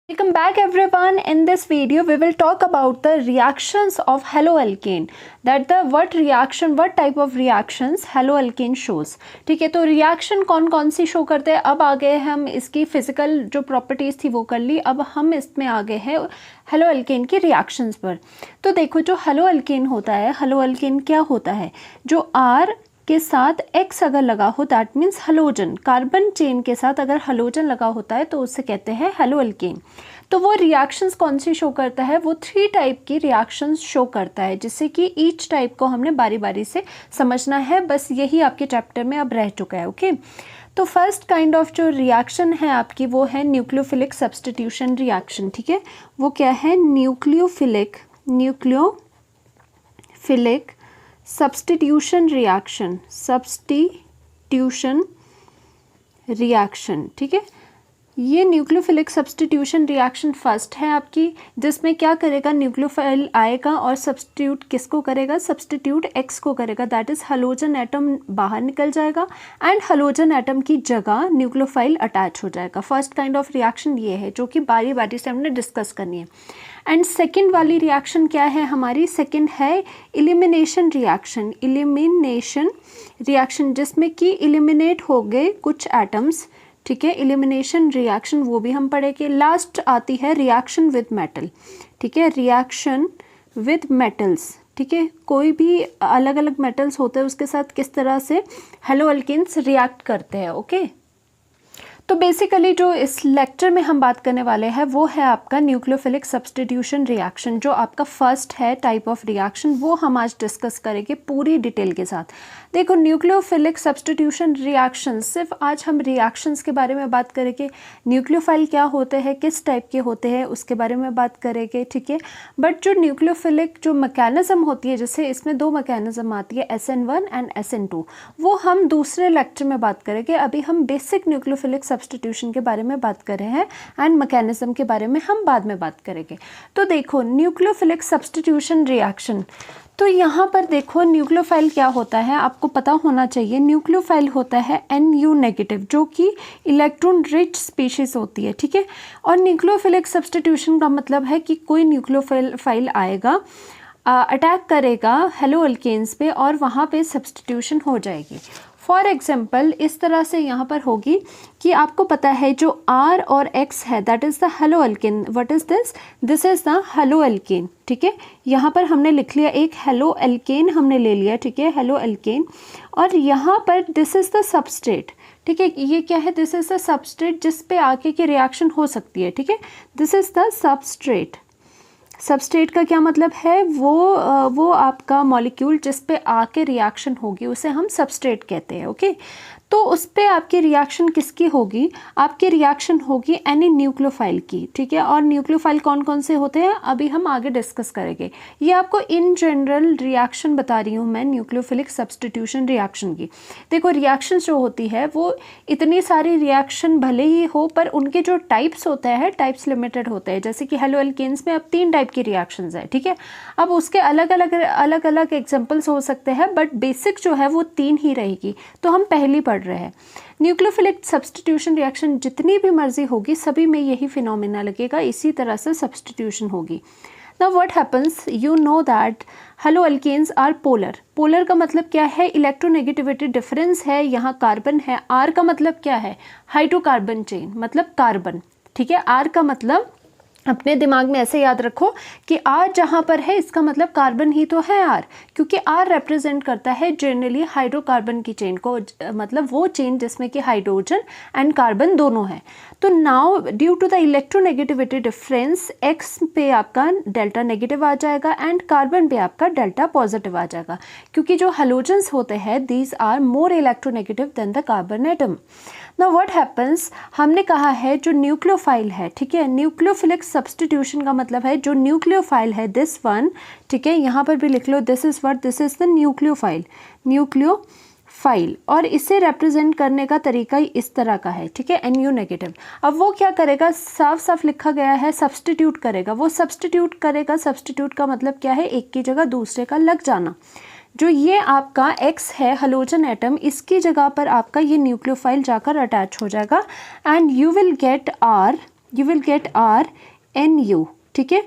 Welcome back everyone. In this video we will talk about the reactions of haloalkane, that what type of reactions haloalkane shows. ठीक है, तो reaction कौन कौन सी show करते हैं. अब आ गए हम इसकी फिजिकल जो प्रॉपर्टीज थी वो कर ली. अब हम इसमें आ गए हैं हेलोअल्केन की रिएक्शंस पर. तो देखो जो हेलोअल्केन होता है, हेलोअल्केन क्या होता है, जो R के साथ X अगर लगा हो that means halogen, carbon chain के साथ अगर हेलोजन लगा होता है तो उसे कहते हैं हेलोअल्केन. तो वो रिएक्शंस कौन सी शो करता है, वो 3 टाइप की रिएक्शंस शो करता है, जिससे कि ईच टाइप को हमने बारी बारी से समझना है. बस यही आपके चैप्टर में अब रह चुका है. ओके, तो फर्स्ट काइंड ऑफ जो रिएक्शन है आपकी वो है न्यूक्लियोफिलिक सब्स्टिट्यूशन रिएक्शन. ठीक है, वो क्या है, न्यूक्लियोफिलिक सब्स्टिट्यूशन रिएक्शन. ठीक है, ये न्यूक्लियोफिलिक सब्स्टिट्यूशन रिएक्शन फर्स्ट है आपकी, जिसमें क्या करेगा, न्यूक्लियोफाइल आएगा और सब्स्टिट्यूट किसको करेगा, सब्स्टिट्यूट X को करेगा, दैट इज हेलोजन एटम बाहर निकल जाएगा एंड हेलोजन एटम की जगह न्यूक्लियोफाइल अटैच हो जाएगा. फर्स्ट काइंड ऑफ रिएक्शन ये है जो कि बारी बारी से हमने डिस्कस करनी है. एंड सेकेंड वाली रिएक्शन क्या है हमारी, सेकेंड है इलिमिनेशन रिएक्शन, जिसमें कि इलिमिनेट हो गए कुछ एटम्स. ठीक है, इलिमिनेशन रिएक्शन वो भी हम पढ़ेंगे. लास्ट आती है रिएक्शन विद मेटल. ठीक है, रिएक्शन विद मेटल्स. ठीक है, कोई भी अलग अलग मेटल्स होते हैं उसके साथ किस तरह से हेलोअल्केन्स रिएक्ट करते हैं. ओके, तो बेसिकली जो इस लेक्चर में हम बात करने वाले हैं वो है आपका न्यूक्लियोफिलिक सब्स्टिट्यूशन रिएक्शन, जो आपका फर्स्ट है टाइप ऑफ रिएक्शन, वो हम आज डिस्कस करेंगे पूरी डिटेल के साथ. देखो न्यूक्लियोफिलिक सब्स्टिट्यूशन रिएक्शन, सिर्फ आज हम रिएक्शंस के बारे में बात करेंगे, न्यूक्लियोफाइल क्या होते हैं, किस टाइप के होते हैं उसके बारे में बात करेंगे. ठीक है, बट जो न्यूक्लियोफिलिक जो मैकेनिज्म होती है, जैसे इसमें 2 मैकेनिज्म आती है SN1 एंड SN2, वो हम दूसरे लेक्चर में बात करेंगे. अभी हम बेसिक न्यूक्लियोफिलिक सब्स्टिट्यूशन के बारे में बात कर रहे हैं एंड मैकेनिज्म के बारे में हम बाद में बात करेंगे. तो देखो न्यूक्लियोफिलिक सब्स्टिट्यूशन रिएक्शन, तो यहाँ पर देखो न्यूक्लियोफाइल क्या होता है आपको पता होना चाहिए. न्यूक्लियोफाइल होता है NU नेगेटिव, जो कि इलेक्ट्रॉन रिच स्पीशीज होती है. ठीक है, और न्यूक्लियोफिलिक सब्स्टिट्यूशन का मतलब है कि कोई न्यूक्लियोफाइल आएगा, अटैक करेगा हेलोअल्केन्स पे और वहाँ पे सब्स्टिट्यूशन हो जाएगी. फॉर एग्जाम्पल इस तरह से यहाँ पर होगी कि आपको पता है जो R और X है that is the haloalkane. What is this is the haloalkane. ठीक है, यहाँ पर हमने लिख लिया एक हेलोअल्केन हमने ले लिया. ठीक है, हेलोअल्केन, और यहाँ पर दिस इज़ द सबस्ट्रेट. ठीक है, ये क्या है, दिस इज़ द सबस्ट्रेट जिस पे आके की रिएक्शन हो सकती है. ठीक है, this is the substrate. Substrate का क्या मतलब है, वो आपका मॉलिक्यूल जिस पे आके रिएक्शन होगी उसे हम सबस्ट्रेट कहते हैं. ओके, तो उस पे आपकी रिएक्शन किसकी होगी, आपकी रिएक्शन होगी एनी न्यूक्लियोफाइल की. ठीक है, और न्यूक्लियोफाइल कौन कौन से होते हैं अभी हम आगे डिस्कस करेंगे. ये आपको इन जनरल रिएक्शन बता रही हूँ मैं न्यूक्लियोफिलिक सब्स्टिट्यूशन रिएक्शन की. देखो रिएक्शन जो होती है वो इतनी सारी रिएक्शन भले ही हो, पर उनके जो टाइप्स होते हैं टाइप्स लिमिटेड होते हैं. जैसे कि हेलोअल्केन्स में अब 3 टाइप की रिएक्शंस है. ठीक है, अब उसके अलग अलग एग्जाम्पल्स हो सकते हैं, बट बेसिक जो है वो 3 ही रहेगी. तो हम पहली पढ़ रहे हैं न्यूक्लियोफिलिक सब्स्टिट्यूशन रिएक्शन. जितनी भी मर्जी होगी सभी में यही फिनोमेना लगेगा, इसी तरह से सब्स्टिट्यूशन होगी. Now what happens, you know that haloalkanes are polar का मतलब क्या है, इलेक्ट्रोनेगेटिविटी डिफरेंस है, यहाँ कार्बन है. R का मतलब क्या है, हाइड्रोकार्बन चेन मतलब कार्बन. ठीक है, R का मतलब अपने दिमाग में ऐसे याद रखो कि R जहाँ पर है इसका मतलब कार्बन ही तो है R, क्योंकि R रिप्रेजेंट करता है जनरली हाइड्रोकार्बन की चेन को, मतलब वो चेन जिसमें कि हाइड्रोजन एंड कार्बन दोनों है. तो now due to the electronegativity difference X पे आपका डेल्टा नेगेटिव आ जाएगा एंड कार्बन पे आपका डेल्टा पॉजिटिव आ जाएगा, क्योंकि जो हेलोजेंस होते हैं these are more electronegative than the carbon atom. Now what happens, हमने कहा है जो न्यूक्लियोफाइल है. ठीक है, न्यूक्लियोफिलिक सब्स्टिट्यूशन का मतलब है जो न्यूक्लियोफाइल है दिस वन. ठीक है, यहाँ पर भी लिख लो दिस इज द न्यूक्लियोफाइल, और इसे रिप्रेजेंट करने का तरीका ही इस तरह का है. ठीक है, NU नेगेटिव. अब वो क्या करेगा, साफ साफ लिखा गया है सब्स्टिट्यूट करेगा. वो सब्स्टिट्यूट करेगा, सब्स्टिट्यूट का मतलब क्या है, एक की जगह दूसरे का लग जाना. जो ये आपका X है हेलोजन एटम, इसकी जगह पर आपका ये न्यूक्लियोफाइल जाकर अटैच हो जाएगा and you will get R. You will R RNU, ठीक है।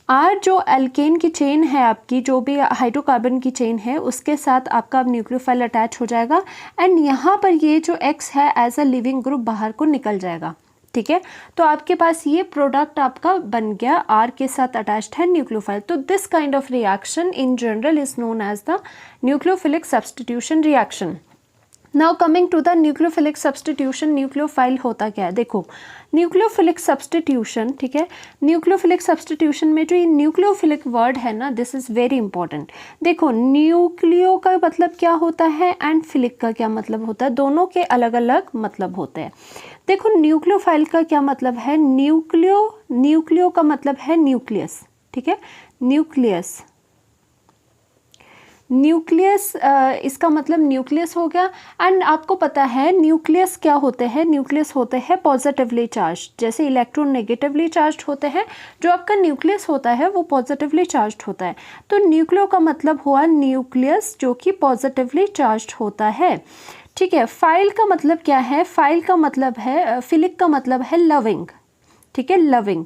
R जो एल्केन की चेन है आपकी, जो भी हाइड्रोकार्बन की चेन है, उसके साथ आपका न्यूक्लियोफाइल अटैच हो जाएगा एंड यहाँ पर ये जो X है एज अ लिविंग ग्रुप बाहर को निकल जाएगा, ठीक है। तो आपके पास ये प्रोडक्ट आपका बन गया, R के साथ अटैच्ड है न्यूक्लियोफाइल। तो this kind of reaction in general is known as the nucleophilic substitution reaction. Now coming to the nucleophilic substitution, nucleophile होता क्या है? देखो, न्यूक्लियोफिलिक सब्स्टिट्यूशन, ठीक है, न्यूक्लियोफिलिक सब्स्टिट्यूशन में जो ये न्यूक्लियोफिलिक वर्ड है ना, दिस इज़ वेरी इंपॉर्टेंट। देखो, न्यूक्लियो का मतलब क्या होता है एंड फिलिक का क्या मतलब होता है, दोनों के अलग अलग मतलब होते हैं। देखो, न्यूक्लियोफाइल का क्या मतलब है? न्यूक्लियो का मतलब है न्यूक्लियस, ठीक है, न्यूक्लियस इसका मतलब न्यूक्लियस हो गया। एंड आपको पता है न्यूक्लियस क्या होते हैं? न्यूक्लियस होते हैं पॉजिटिवली चार्ज, जैसे इलेक्ट्रॉन नेगेटिवली चार्ज होते हैं, जो आपका न्यूक्लियस होता है वो पॉजिटिवली चार्ज होता है। तो न्यूक्लियो का मतलब हुआ न्यूक्लियस जो कि पॉजिटिवली चार्ज होता है, ठीक है। फाइल का मतलब क्या है? फाइल का मतलब है, फिलिक का मतलब है लविंग, ठीक है, लविंग।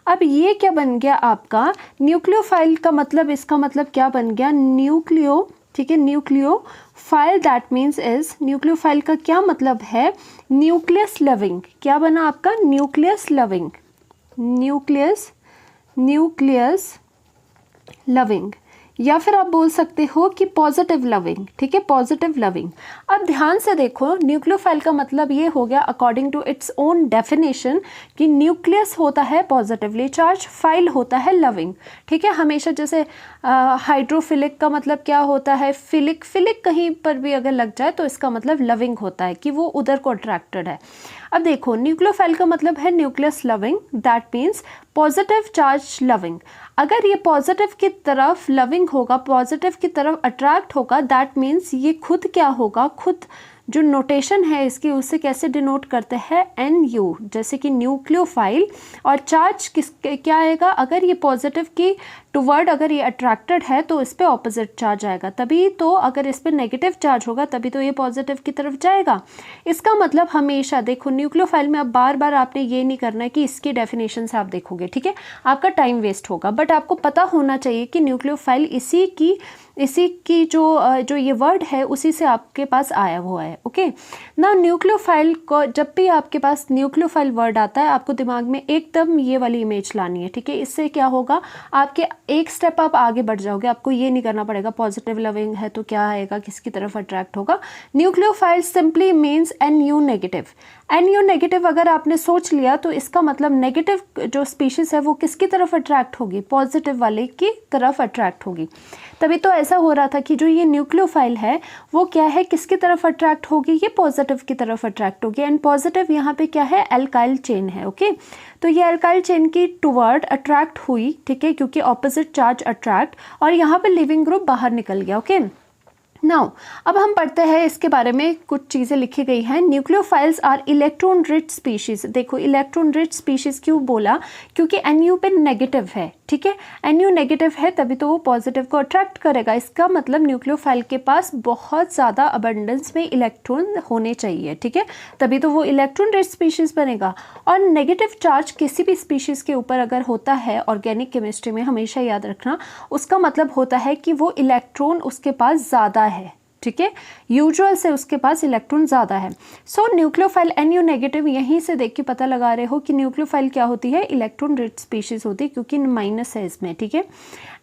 अब ये क्या बन गया आपका न्यूक्लियोफाइल का मतलब, इसका मतलब क्या बन गया? न्यूक्लियो, ठीक है, nucleophile that means is, nucleophile का क्या मतलब है? Nucleus loving. क्या बना आपका? न्यूक्लियस लविंग, न्यूक्लियस लविंग, या फिर आप बोल सकते हो कि पॉजिटिव लविंग, ठीक है, पॉजिटिव लविंग। अब ध्यान से देखो, न्यूक्लियोफाइल का मतलब ये हो गया according to its own definition कि न्यूक्लियस होता है पॉजिटिवली चार्ज, फाइल होता है लविंग, ठीक है। हमेशा जैसे हाइड्रोफिलिक का मतलब क्या होता है? फिलिक कहीं पर भी अगर लग जाए तो इसका मतलब लविंग होता है, कि वो उधर को अट्रैक्टेड है। अब देखो, न्यूक्लियोफाइल का मतलब है nucleus loving, that means positive charge loving. अगर ये पॉजिटिव की तरफ लविंग होगा, पॉजिटिव की तरफ अट्रैक्ट होगा, दैट मीन्स ये खुद क्या होगा? खुद जो नोटेशन है इसकी, उससे कैसे डिनोट करते हैं? NU, जैसे कि न्यूक्लियोफाइल। और चार्ज क्या आएगा? अगर ये पॉजिटिव की टुवर्ड अगर ये अट्रैक्टेड है तो इस पे ऑपोजिट चार्ज आएगा, तभी तो अगर इस पे नेगेटिव चार्ज होगा तभी तो ये पॉजिटिव की तरफ जाएगा। इसका मतलब हमेशा देखो, न्यूक्लियोफाइल में अब बार बार आपने ये नहीं करना है कि इसकी डेफिनेशन से आप देखोगे, ठीक है, आपका टाइम वेस्ट होगा। बट आपको पता होना चाहिए कि न्यूक्लियोफाइल इसी की जो ये वर्ड है उसी से आपके पास आया हुआ है, ओके। ना न्यूक्लियोफाइल को, जब भी आपके पास न्यूक्लियोफाइल वर्ड आता है, आपको दिमाग में एकदम ये वाली इमेज लानी है, ठीक है। इससे क्या होगा, आपके एक स्टेप आप आगे बढ़ जाओगे, आपको ये नहीं करना पड़ेगा पॉजिटिव लविंग है तो क्या आएगा, किसकी तरफ अट्रैक्ट होगा। Nucleophile simply means NU negative. NU negative अगर आपने सोच लिया तो इसका मतलब नेगेटिव जो स्पीशीज है वो किसकी तरफ अट्रैक्ट होगी? पॉजिटिव वाले की तरफ अट्रैक्ट होगी। तभी तो ऐसा हो रहा था कि जो ये न्यूक्लियोफाइल है वो क्या है, किसकी तरफ अट्रैक्ट होगी? ये पॉजिटिव की तरफ अट्रैक्ट होगी। एंड पॉजिटिव यहाँ पे क्या है? एल्काइल चेन है, ओके। तो ये एल्काइल चेन की टुवर्ड अट्रैक्ट हुई, ठीक है, क्योंकि ऑपोजिट चार्ज अट्रैक्ट, और यहाँ पे लिविंग ग्रुप बाहर निकल गया, ओके। नाउ अब हम पढ़ते हैं इसके बारे में, कुछ चीज़ें लिखी गई हैं। Nucleophiles are electron rich species. देखो, इलेक्ट्रॉन रिच स्पीशीज क्यों बोला? क्योंकि NU पे नेगेटिव है, ठीक है, NU नेगेटिव है तभी तो वो पॉजिटिव को अट्रैक्ट करेगा। इसका मतलब न्यूक्लियोफाइल के पास बहुत ज़्यादा अबंडेंस में इलेक्ट्रॉन होने चाहिए, ठीक है, तभी तो वो इलेक्ट्रॉन रिच स्पीशीज बनेगा। और नेगेटिव चार्ज किसी भी स्पीशीज़ के ऊपर अगर होता है, ऑर्गेनिक केमिस्ट्री में हमेशा याद रखना, उसका मतलब होता है कि वो इलेक्ट्रॉन उसके पास ज़्यादा है, ठीक है, यूजुअल से उसके पास इलेक्ट्रॉन ज़्यादा है। सो न्यूक्लियोफाइल NU नेगेटिव, यहीं से देख के पता लगा रहे हो कि न्यूक्लियोफाइल क्या होती है? इलेक्ट्रॉन रिच स्पीशीज होती है, क्योंकि माइनस है इसमें, ठीक है।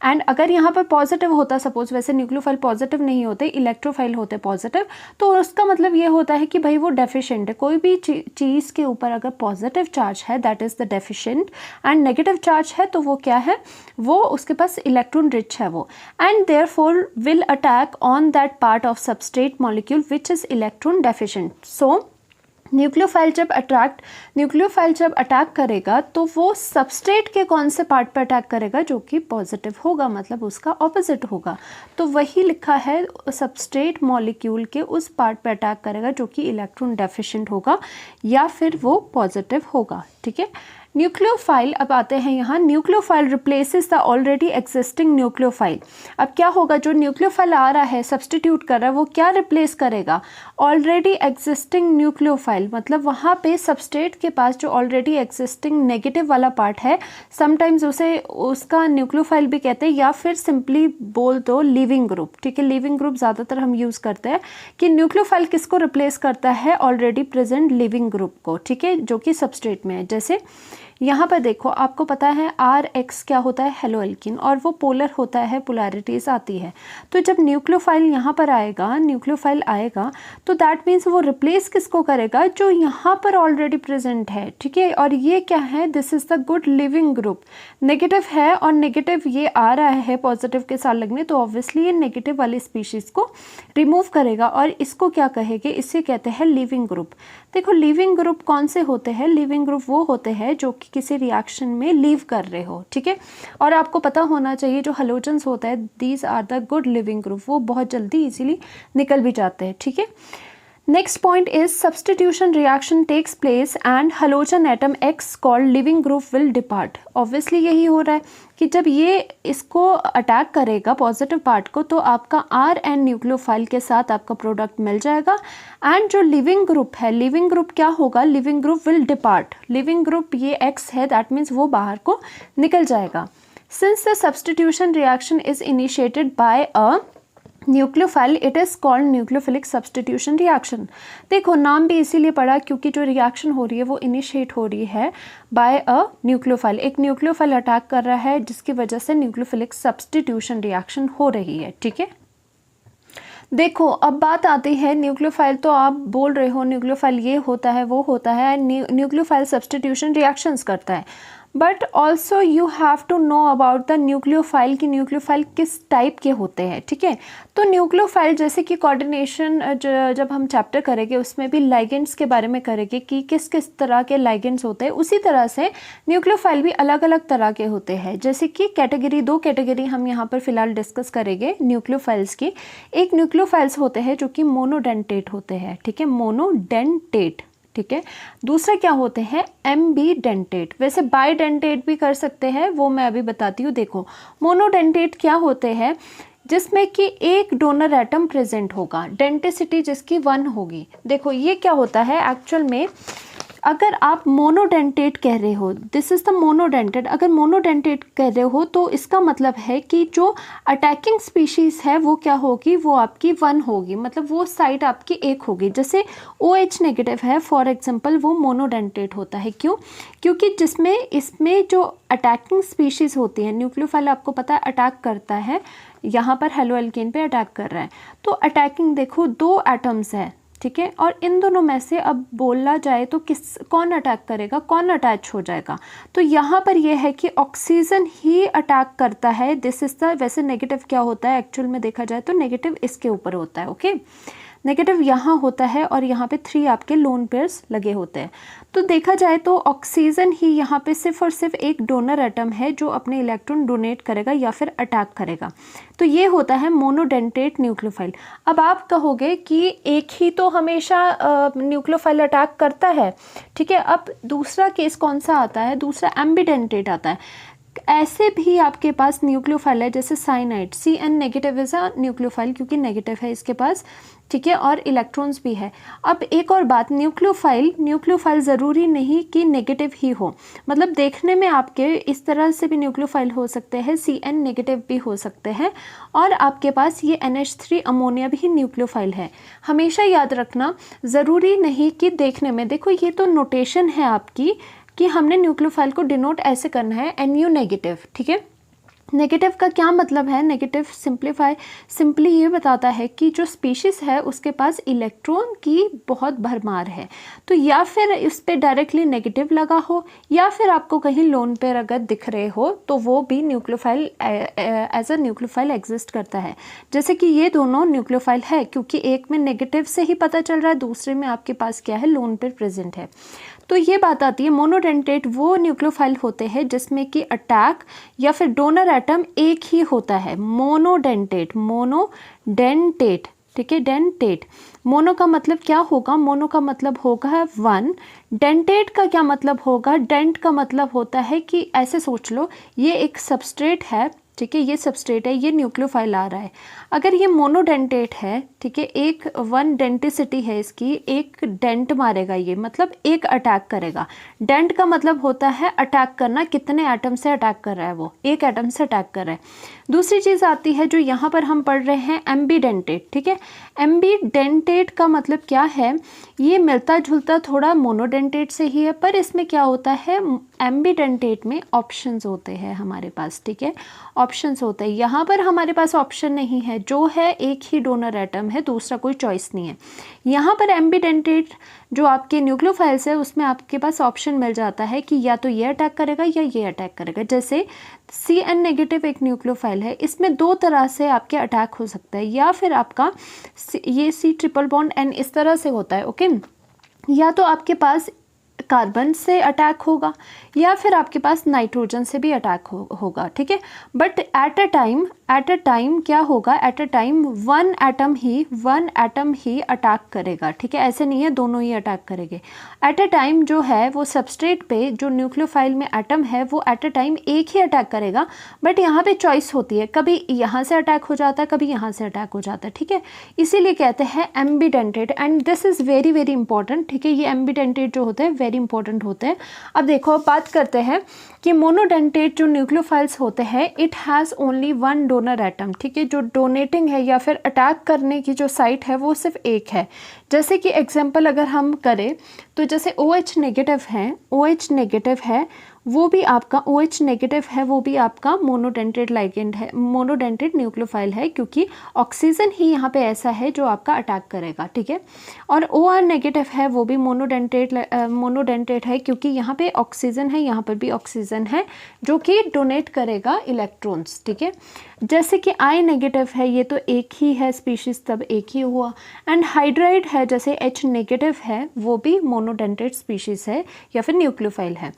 एंड अगर यहाँ पर पॉजिटिव होता, सपोज, वैसे न्यूक्लियोफाइल पॉजिटिव नहीं होते, इलेक्ट्रोफाइल होते पॉजिटिव, तो उसका मतलब ये होता है कि भाई वो डेफिशिएंट है। कोई भी चीज़ के ऊपर अगर पॉजिटिव चार्ज है that is the deficient, and negative charge है तो वो क्या है? वो उसके पास इलेक्ट्रॉन रिच है वो, and therefore will attack on that part of substrate molecule which is electron deficient. So nucleophile जब अटैक करेगा तो वो सबस्ट्रेट के कौन से पार्ट पर अटैक करेगा? जो कि पॉजिटिव होगा, मतलब उसका ऑपोजिट होगा। तो वही लिखा है, सबस्ट्रेट मॉलिक्यूल के उस पार्ट पर अटैक करेगा जो कि इलेक्ट्रॉन डेफिशिएंट होगा या फिर वो पॉजिटिव होगा, ठीक है। न्यूक्लियोफाइल, अब आते हैं यहाँ, nucleophile replaces the already existing nucleophile. अब क्या होगा, जो न्यूक्लियोफाइल आ रहा है, सब्सटीट्यूट कर रहा है, वो क्या रिप्लेस करेगा, ऑलरेडी एग्जिस्टिंग न्यूक्लियोफाइल। मतलब वहाँ पे सबस्ट्रेट के पास जो ऑलरेडी एग्जिस्टिंग नेगेटिव वाला पार्ट है, समटाइम्स उसे उसका न्यूक्लियोफाइल भी कहते हैं, या फिर सिंपली बोल दो लीविंग ग्रुप। ठीक है, लीविंग ग्रुप ज़्यादातर हम यूज़ करते हैं कि न्यूक्लियोफाइल किसको रिप्लेस करता है, ऑलरेडी प्रेजेंट लिविंग ग्रुप को। ठीक है, जो कि सबस्ट्रेट में है। जैसे यहाँ पर देखो, आपको पता है RX क्या होता है, हेलोएल्किन, और वो पोलर होता है, पोलैरिटीज आती है। तो जब न्यूक्लियोफाइल यहाँ पर आएगा, न्यूक्लियोफाइल आएगा, तो दैट मीन्स वो रिप्लेस किसको करेगा, जो यहाँ पर ऑलरेडी प्रेजेंट है। ठीक है, और ये क्या है, this is the good leaving group. Negative है और नेगेटिव ये आ रहा है पॉजिटिव के साथ लगने, तो ऑब्वियसली ये नेगेटिव वाली स्पीशीज को रिमूव करेगा, और इसको क्या कहेंगे, इसे कहते हैं लिविंग ग्रुप। देखो, लिविंग ग्रुप कौन से होते हैं, लिविंग ग्रुप वो होते हैं जो किसी रिएक्शन में लीव कर रहे हो। ठीक है, और आपको पता होना चाहिए जो हेलोजेंस होता है, these are the good leaving group, वो बहुत जल्दी इजीली निकल भी जाते हैं। ठीक है, next point is substitution reaction takes place and halogen atom X called leaving group will depart. Obviously यही हो रहा है कि जब ये इसको अटैक करेगा पॉजिटिव पार्ट को, तो आपका RN न्यूक्लियोफाइल के साथ आपका प्रोडक्ट मिल जाएगा, एंड जो लिविंग ग्रुप है, लिविंग ग्रुप क्या होगा, living group will depart. Leaving group ये X है, दैट मीन्स वो बाहर को निकल जाएगा। Since the substitution reaction is initiated by a nucleophile, it is called nucleophilic substitution reaction. देखो, नाम भी इसीलिए पड़ा क्योंकि जो रिएक्शन हो रही है वो इनिशिएट हो रही है बाय अ न्यूक्लियोफाइल। एक न्यूक्लियोफाइल अटैक कर रहा है, जिसकी वजह से न्यूक्लियोफिलिक सब्सटीट्यूशन रिएक्शन हो रही है। ठीक है, देखो अब बात आती है न्यूक्लियोफाइल, तो आप बोल रहे हो न्यूक्लियोफाइल ये होता है, वो होता है, न्यूक्लियोफाइल सब्सटीट्यूशन रिएक्शंस करता है, but also you have to know about the nucleophile कि न्यूक्लियोफाइल किस टाइप के होते हैं। ठीक है, तो न्यूक्लियोफाइल जैसे कि कोऑर्डिनेशन जब हम चैप्टर करेंगे उसमें भी लाइगेंड्स के बारे में करेंगे कि किस किस तरह के लाइगेंड्स होते हैं, उसी तरह से न्यूक्लियोफाइल भी अलग अलग तरह के होते हैं। जैसे कि कैटेगरी, दो कैटेगरी हम यहाँ पर फिलहाल डिस्कस करेंगे न्यूक्लियोफाइल्स की। एक न्यूक्लियोफाइल्स होते हैं जो कि मोनोडेंटेट होते हैं। ठीक है, मोनोडेंटेट। ठीक है, दूसरे क्या होते हैं, एम्बीडेंटेट। वैसे बाइडेंटेट भी कर सकते हैं, वो मैं अभी बताती हूँ। देखो, मोनोडेंटेट क्या होते हैं, जिसमें कि एक डोनर एटम प्रेजेंट होगा, डेंटिसिटी जिसकी 1 होगी। देखो ये क्या होता है एक्चुअल में, अगर आप मोनोडेंटेट कह रहे हो, दिस इज़ द मोनोडेंटेट, अगर मोनोडेंटेट कह रहे हो तो इसका मतलब है कि जो अटैकिंग स्पीशीज़ है वो क्या होगी, वो आपकी 1 होगी, मतलब वो साइड आपकी 1 होगी। जैसे OH नेगेटिव है फॉर एग्जांपल, वो मोनोडेंटेट होता है। क्यों, क्योंकि इसमें जो अटैकिंग स्पीशीज़ होती है, न्यूक्लियोफाइल आपको पता है अटैक करता है, यहाँ पर हेलोएल्केन पे अटैक कर रहा है, तो अटैकिंग देखो 2 एटम्स है। ठीक है, और इन दोनों में से अब बोला जाए तो कौन अटैक करेगा, कौन अटैच हो जाएगा, तो यहाँ पर यह है कि ऑक्सीजन ही अटैक करता है। दिस इज द, वैसे नेगेटिव क्या होता है एक्चुअल में देखा जाए तो नेगेटिव इसके ऊपर होता है। ओके, नेगेटिव यहाँ होता है और यहाँ पे 3 आपके लोन पेयर्स लगे होते हैं। तो देखा जाए तो ऑक्सीजन ही यहाँ पे सिर्फ और सिर्फ एक डोनर एटम है जो अपने इलेक्ट्रॉन डोनेट करेगा या फिर अटैक करेगा। तो ये होता है मोनोडेंटेट न्यूक्लियोफाइल। अब आप कहोगे कि एक ही तो हमेशा न्यूक्लियोफाइल अटैक करता है। ठीक है, अब दूसरा केस कौन सा आता है, दूसरा एम्बीडेंटेट आता है। ऐसे भी आपके पास न्यूक्लियोफाइल है, जैसे cyanide, CN negative is a nucleophile क्योंकि नेगेटिव है इसके पास। ठीक है, और इलेक्ट्रॉन्स भी है। अब एक और बात, न्यूक्लियोफाइल ज़रूरी नहीं कि नेगेटिव ही हो, मतलब देखने में आपके इस तरह से भी न्यूक्लियोफाइल हो सकते हैं, CN नेगेटिव भी हो सकते हैं, और आपके पास ये NH3 अमोनिया भी न्यूक्लियोफाइल है। हमेशा याद रखना, ज़रूरी नहीं कि देखने में, देखो ये तो नोटेशन है आपकी कि हमने न्यूक्लियोफाइल को डिनोट ऐसे करना है, NU नेगेटिव। ठीक है, नेगेटिव का क्या मतलब है, नेगेटिव सिंपली ये बताता है कि जो स्पीशीज़ है उसके पास इलेक्ट्रॉन की बहुत भरमार है, तो या फिर इस पर डायरेक्टली नेगेटिव लगा हो या फिर आपको कहीं लोन पेयर अगर दिख रहे हो तो वो भी nucleophile as a nucleophile exist करता है। जैसे कि ये दोनों न्यूक्लियोफाइल है क्योंकि एक में नेगेटिव से ही पता चल रहा है, दूसरे में आपके पास क्या है, लोन पेयर प्रेजेंट है। तो ये बात आती है, मोनोडेंटेट वो न्यूक्लियोफाइल होते हैं जिसमें कि अटैक या फिर डोनर एटम एक ही होता है। मोनोडेंटेट ठीक है, डेंटेट। मोनो का मतलब क्या होगा, मोनो का मतलब होगा वन। डेंटेट का क्या मतलब होगा, डेंट का मतलब होता है कि ऐसे सोच लो ये एक सबस्ट्रेट है, ठीक है, ये सबस्ट्रेट है, ये न्यूक्लियोफाइल आ रहा है। अगर ये मोनोडेंटेट है, ठीक है, एक वन डेंटिसिटी है इसकी, एक डेंट मारेगा ये, मतलब एक अटैक करेगा। डेंट का मतलब होता है अटैक करना, कितने एटम से अटैक कर रहा है वो, एक एटम से अटैक कर रहा है। दूसरी चीज़ आती है जो यहाँ पर हम पढ़ रहे हैं, एम्बीडेंटेट, ठीक है। एम्बीडेंटेट का मतलब क्या है, ये मिलता जुलता थोड़ा मोनोडेंटेट से ही है, पर इसमें क्या होता है, एम्बीडेंटेट में ऑप्शंस होते हैं हमारे पास, ठीक है, ऑप्शंस होते हैं। यहाँ पर हमारे पास ऑप्शन नहीं है, जो है एक ही डोनर एटम है, दूसरा कोई चॉइस नहीं है। यहाँ पर एम्बीडेंटेट जो आपके न्यूक्लियोफाइल्स है उसमें आपके पास ऑप्शन मिल जाता है कि या तो ये अटैक करेगा या ये अटैक करेगा। जैसे Cn नेगेटिव एक न्यूक्लियोफाइल है, इसमें दो तरह से आपके अटैक हो सकता है, या फिर आपका ये C ट्रिपल बॉन्ड N इस तरह से होता है, ओके। या तो आपके पास कार्बन से अटैक होगा या फिर आपके पास नाइट्रोजन से भी अटैक होगा, ठीक है। बट एट अ टाइम क्या होगा, at a time one atom he attack करेगा, ठीक है, ऐसे नहीं है दोनों ही अटैक करेंगे। एट अ टाइम जो है वो सबस्ट्रेट पे जो न्यूक्लियोफाइल में एटम है वो एट अ टाइम एक ही अटैक करेगा, बट यहाँ पे चॉइस होती है, कभी यहाँ से अटैक हो जाता है, कभी यहाँ से अटैक हो जाता है, ठीक है। इसीलिए कहते हैं ambidentate, and this is very very important, ठीक है। ये एम्बीडेंटेट जो होते हैं वेरी इंपॉर्टेंट होते हैं। अब देखो, अब बात करते हैं कि मोनोडेंटेट जो न्यूक्लियोफाइल्स होते हैं, it has only one donor atom, ठीक है। जो डोनेटिंग है या फिर अटैक करने की जो साइट है वो सिर्फ एक है। जैसे कि एग्जांपल अगर हम करें तो जैसे OH नेगेटिव है, OH नेगेटिव है वो भी आपका OH नेगेटिव है, वो भी आपका मोनोडेंटेट लाइगेंड है, मोनोडेंटेट न्यूक्लियोफाइल है, क्योंकि ऑक्सीजन ही यहाँ पे ऐसा है जो आपका अटैक करेगा, ठीक है। और OR नेगेटिव है, वो भी मोनोडेंटेट है, क्योंकि यहाँ पे ऑक्सीजन है, यहाँ पर भी ऑक्सीजन है जो कि डोनेट करेगा इलेक्ट्रॉन्स, ठीक है। जैसे कि I नेगेटिव है, ये तो एक ही है स्पीशीज़, तब एक ही हुआ। एंड हाइड्राइड है, जैसे H नेगेटिव है, वो भी मोनोडेंटेट स्पीशीज़ है या फिर न्यूक्लियोफाइल है।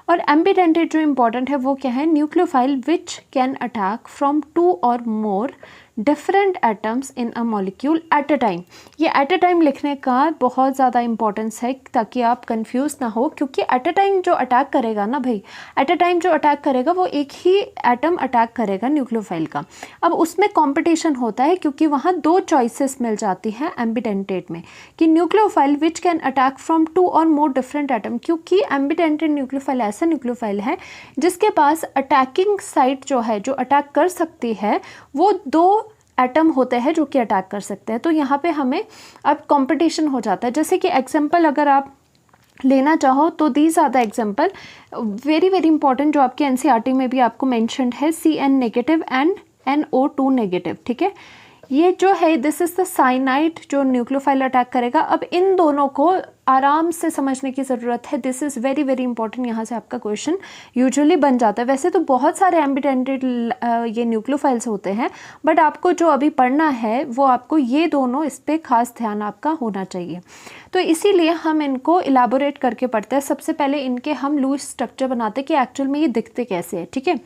और एम्बीडेंटेट जो इंपॉर्टेंट है वो क्या है, nucleophile which can attack from 2 और more different atoms in a molecule at a time. ये एट अ टाइम लिखने का बहुत ज़्यादा इंपॉर्टेंस है ताकि आप कंफ्यूज ना हो, क्योंकि एट अ टाइम जो अटैक करेगा ना भाई, एट अ टाइम जो अटैक करेगा वो एक ही एटम अटैक करेगा न्यूक्लियोफाइल का। अब उसमें कंपटीशन होता है, क्योंकि वहाँ दो चॉइसेस मिल जाती हैं एम्बीडेंटेट में कि nucleophile which can attack from 2 और मोर डिफरेंट एटम, क्योंकि एम्बीडेंटेट न्यूक्लियोफाइल ऐसा न्यूक्लियोफाइल है जिसके पास अटैकिंग साइट जो है, जो अटैक कर सकती है, वो दो एटम होते हैं जो कि अटैक कर सकते हैं। तो यहाँ पे हमें अब कंपटीशन हो जाता है। जैसे कि एग्जांपल अगर आप लेना चाहो तो these are the example very very important, जो आपके NCERT में भी आपको मेंशन्ड है, Cn negative and NO2 negative, ठीक है। ये जो है दिस इज द साइनाइड जो न्यूक्लियोफाइल अटैक करेगा। अब इन दोनों को आराम से समझने की ज़रूरत है, this is very very important, यहाँ से आपका क्वेश्चन यूजुअली बन जाता है। वैसे तो बहुत सारे एम्बीडेंटेट ये न्यूक्लियोफाइल्स होते हैं, बट आपको जो अभी पढ़ना है वो आपको ये दोनों, इस पर खास ध्यान आपका होना चाहिए। तो इसीलिए हम इनको इलाबोरेट करके पढ़ते हैं। सबसे पहले इनके हम लूज स्ट्रक्चर बनाते हैं कि एक्चुअल में ये दिखते कैसे है, ठीक है।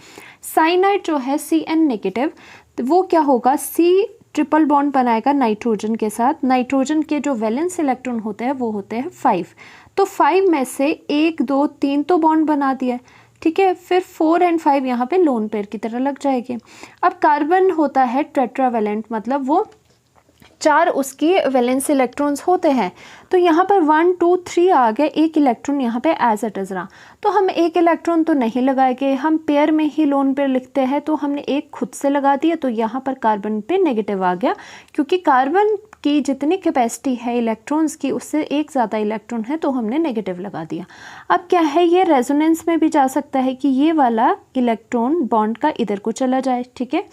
साइनाइड जो है Cn नेगेटिव, तो वो क्या होगा, C ट्रिपल बॉन्ड बनाएगा नाइट्रोजन के साथ। नाइट्रोजन के जो वैलेंस इलेक्ट्रॉन होते हैं वो होते हैं 5, तो 5 में से 1 2 3 तो बॉन्ड बना दिया, ठीक है। फिर 4 और 5 यहाँ पे लोन पेयर की तरह लग जाएंगे। अब कार्बन होता है टेट्रावैलेंट, मतलब वो 4 उसकी वैलेंस इलेक्ट्रॉन्स होते हैं। तो यहाँ पर 1 2 3 आ गए, एक इलेक्ट्रॉन यहाँ पे एज इट इज रहा, तो हम एक इलेक्ट्रॉन तो नहीं लगाएंगे, हम पेयर में ही लोन पेयर लिखते हैं, तो हमने एक खुद से लगा दिया, तो यहाँ पर कार्बन पे नेगेटिव आ गया, क्योंकि कार्बन की जितनी कैपेसिटी है इलेक्ट्रॉन्स की उससे एक ज़्यादा इलेक्ट्रॉन है, तो हमने नेगेटिव लगा दिया। अब क्या है, ये रेजोनेंस में भी जा सकता है कि ये वाला इलेक्ट्रॉन बॉन्ड का इधर को चला जाए, ठीक है।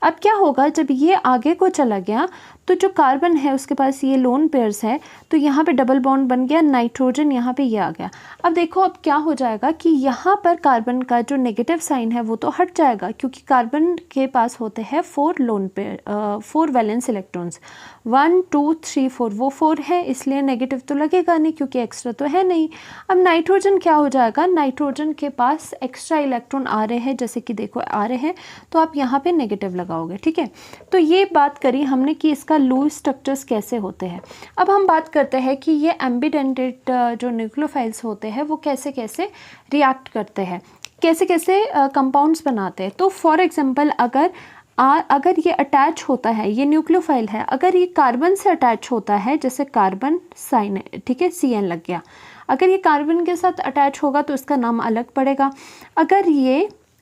अब क्या होगा, जब ये आगे को चला गया तो जो कार्बन है उसके पास ये लोन पेयर्स है, तो यहाँ पे डबल बॉन्ड बन गया, नाइट्रोजन यहाँ पे ये आ गया। अब देखो अब क्या हो जाएगा कि यहाँ पर कार्बन का जो नेगेटिव साइन है वो तो हट जाएगा, क्योंकि कार्बन के पास होते हैं 4 लोन पेयर, 4 वैलेंस इलेक्ट्रॉन्स, 1 2 3 4, वो 4 है इसलिए नेगेटिव तो लगेगा नहीं क्योंकि एक्स्ट्रा तो है नहीं। अब नाइट्रोजन क्या हो जाएगा, नाइट्रोजन के पास एक्स्ट्रा इलेक्ट्रॉन आ रहे हैं, जैसे कि देखो आ रहे हैं, तो आप यहाँ पे नेगेटिव लगाओगे, ठीक है। तो ये बात करी हमने कि इसका इसका लूज स्ट्रक्चर्स कैसे होते हैं। अब हम बात करते हैं कि ये एम्बिडेंटेड जो न्यूक्लियोफाइल्स होते हैं वो कैसे कैसे रिएक्ट करते हैं, कैसे कैसे कंपाउंड्स बनाते हैं। तो फॉर एग्जांपल अगर ये अटैच होता है, ये न्यूक्लियोफाइल है, अगर ये कार्बन से अटैच होता है, जैसे कार्बन साइनाइड, ठीक है, CN लग गया। अगर ये कार्बन के साथ अटैच होगा तो इसका नाम अलग पड़ेगा।